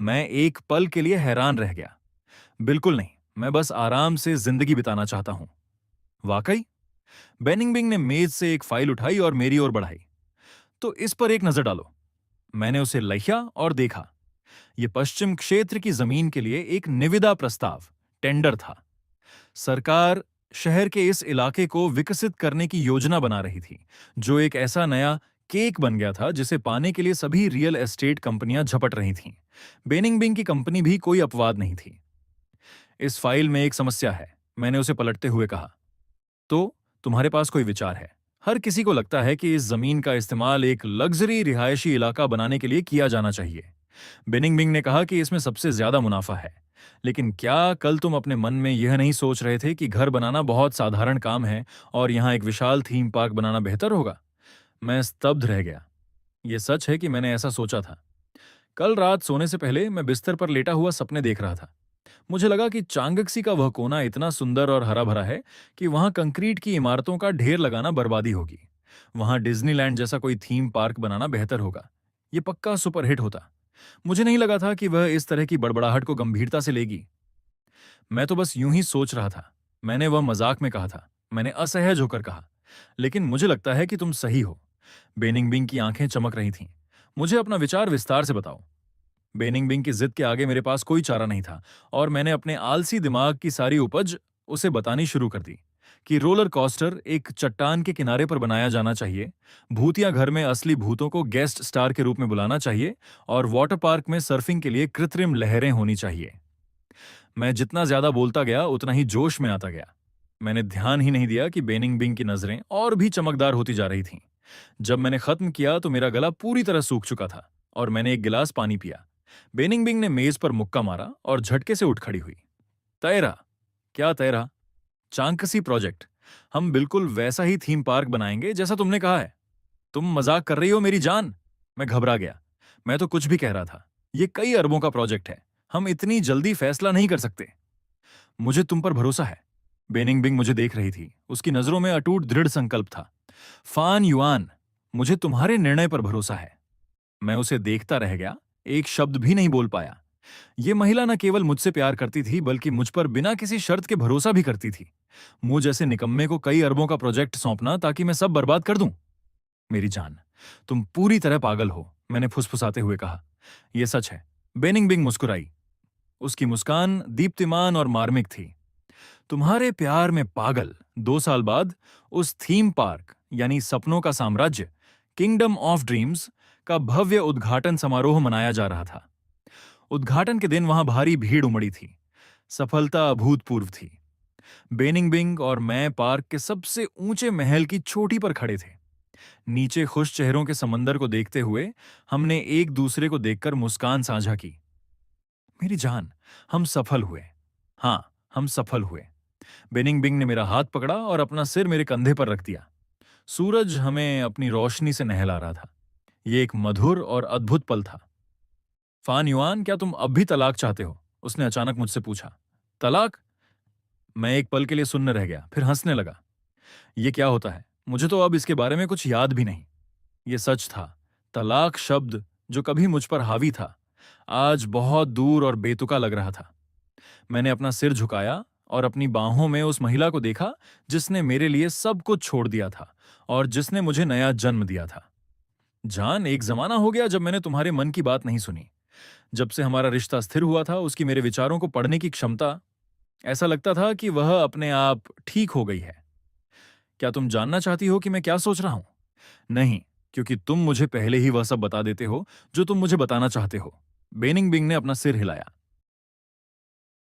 मैं एक पल के लिए हैरान रह गया। बिल्कुल नहीं, मैं बस आराम से जिंदगी बिताना चाहता हूं। वाकई? बेनिंग बिंग ने मेज से एक फाइल उठाई और मेरी ओर बढ़ाई। तो इस पर एक नजर डालो। मैंने उसे लिया और देखा। यह पश्चिम क्षेत्र की जमीन के लिए एक निविदा प्रस्ताव, टेंडर था। सरकार शहर के इस इलाके को विकसित करने की योजना बना रही थी, जो एक ऐसा नया केक बन गया था जिसे पाने के लिए सभी रियल एस्टेट कंपनियां झपट रही थीं। बेनिंग बिंग की कंपनी भी कोई अपवाद नहीं थी। इस फाइल में एक समस्या है, मैंने उसे पलटते हुए कहा। तो तुम्हारे पास कोई विचार है? हर किसी को लगता है कि इस जमीन का इस्तेमाल एक लग्जरी रिहायशी इलाका बनाने के लिए किया जाना चाहिए। बेनिंग बिंग ने कहा कि इसमें सबसे ज्यादा मुनाफा है। लेकिन क्या कल तुम अपने मन में यह नहीं सोच रहे थे कि घर बनाना बहुत साधारण काम है और यहां एक विशाल थीम पार्क बनाना बेहतर होगा? मैं स्तब्ध रह गया। यह सच है कि मैंने ऐसा सोचा था। कल रात सोने से पहले मैं बिस्तर पर लेटा हुआ सपने देख रहा था। मुझे लगा कि चांगक्सी का वह कोना इतना सुंदर और हरा भरा है कि वहां कंक्रीट की इमारतों का ढेर लगाना बर्बादी होगी। वहां डिज्नीलैंड जैसा कोई थीम पार्क बनाना बेहतर होगा। यह पक्का सुपरहिट होता। मुझे नहीं लगा था कि वह इस तरह की बड़बड़ाहट को गंभीरता से लेगी। मैं तो बस यूं ही सोच रहा था। मैंने वह मजाक में कहा था। मैंने असहज होकर कहा, लेकिन मुझे लगता है कि तुम सही हो। बेनिंग बिंग की आंखें चमक रही थीं। मुझे अपना विचार विस्तार से बताओ। बेनिंग बिंग की जिद के आगे मेरे पास कोई चारा नहीं था और मैंने अपने आलसी दिमाग की सारी उपज उसे बतानी शुरू कर दी कि रोलर कोस्टर एक चट्टान के किनारे पर बनाया जाना चाहिए, भूतिया घर में असली भूतों को गेस्ट स्टार के रूप में बुलाना चाहिए और वाटर पार्क में सर्फिंग के लिए कृत्रिम लहरें होनी चाहिए। मैं जितना ज्यादा बोलता गया उतना ही जोश में आता गया। मैंने ध्यान ही नहीं दिया कि बेनिंग बिंग की नजरें और भी चमकदार होती जा रही थीं। जब मैंने खत्म किया तो मेरा गला पूरी तरह सूख चुका था और मैंने एक गिलास पानी पिया। बेनिंग बिंग ने मेज पर मुक्का मारा और झटके से उठ खड़ी हुई। तय रहा। क्या तय रहा? चांकसी प्रोजेक्ट। हम बिल्कुल वैसा ही थीम पार्क बनाएंगे जैसा तुमने कहा है। तुम मजाक कर रही हो मेरी जान? मैं घबरा गया। मैं तो कुछ भी कह रहा था। ये कई अरबों का प्रोजेक्ट है। हम इतनी जल्दी फैसला नहीं कर सकते। मुझे तुम पर भरोसा है। बेनिंग बिंग मुझे देख रही थी। उसकी नजरों में अटूट दृढ़ संकल्प था। फान युआन, मुझे तुम्हारे निर्णय पर भरोसा है। मैं उसे देखता रह गया, एक शब्द भी नहीं बोल पाया। यह महिला न केवल मुझसे प्यार करती थी बल्कि मुझ पर बिना किसी शर्त के भरोसा भी करती थी। मुझ जैसे निकम्मे को कई अरबों का प्रोजेक्ट सौंपना ताकि मैं सब बर्बाद कर दूं? मेरी जान, तुम पूरी तरह पागल हो, मैंने फुसफुसाते हुए कहा। यह सच है। बेनिंग बिंग मुस्कुराई। उसकी मुस्कान दीप्तिमान और मार्मिक थी। तुम्हारे प्यार में पागल 2 साल बाद उस थीम पार्क यानी सपनों का साम्राज्य, किंगडम ऑफ ड्रीम्स, का भव्य उद्घाटन समारोह मनाया जा रहा था। उद्घाटन के दिन वहां भारी भीड़ उमड़ी थी। सफलता अभूतपूर्व थी। बेनिंग बिंग और मैं पार्क के सबसे ऊंचे महल की चोटी पर खड़े थे। नीचे खुश चेहरों के समंदर को देखते हुए हमने एक दूसरे को देखकर मुस्कान साझा की। मेरी जान, हम सफल हुए। हाँ, हम सफल हुए। बेनिंग बिंग ने मेरा हाथ पकड़ा और अपना सिर मेरे कंधे पर रख दिया। सूरज हमें अपनी रोशनी से नहला रहा था। यह एक मधुर और अद्भुत पल था। फान युआन, क्या तुम अब भी तलाक चाहते हो? उसने अचानक मुझसे पूछा। तलाक? मैं एक पल के लिए सुन्न रह गया, फिर हंसने लगा। यह क्या होता है? मुझे तो अब इसके बारे में कुछ याद भी नहीं। यह सच था। तलाक शब्द, जो कभी मुझ पर हावी था, आज बहुत दूर और बेतुका लग रहा था। मैंने अपना सिर झुकाया और अपनी बाहों में उस महिला को देखा जिसने मेरे लिए सब कुछ छोड़ दिया था और जिसने मुझे नया जन्म दिया था। जान, एक जमाना हो गया जब मैंने तुम्हारे मन की बात नहीं सुनी। जब से हमारा रिश्ता स्थिर हुआ था, उसकी मेरे विचारों को पढ़ने की क्षमता, ऐसा लगता था कि वह अपने आप ठीक हो गई है। क्या तुम जानना चाहती हो कि मैं क्या सोच रहा हूं? नहीं, क्योंकि तुम मुझे पहले ही वह सब बता देते हो जो तुम मुझे बताना चाहते हो। बेनिंग बिंग ने अपना सिर हिलाया।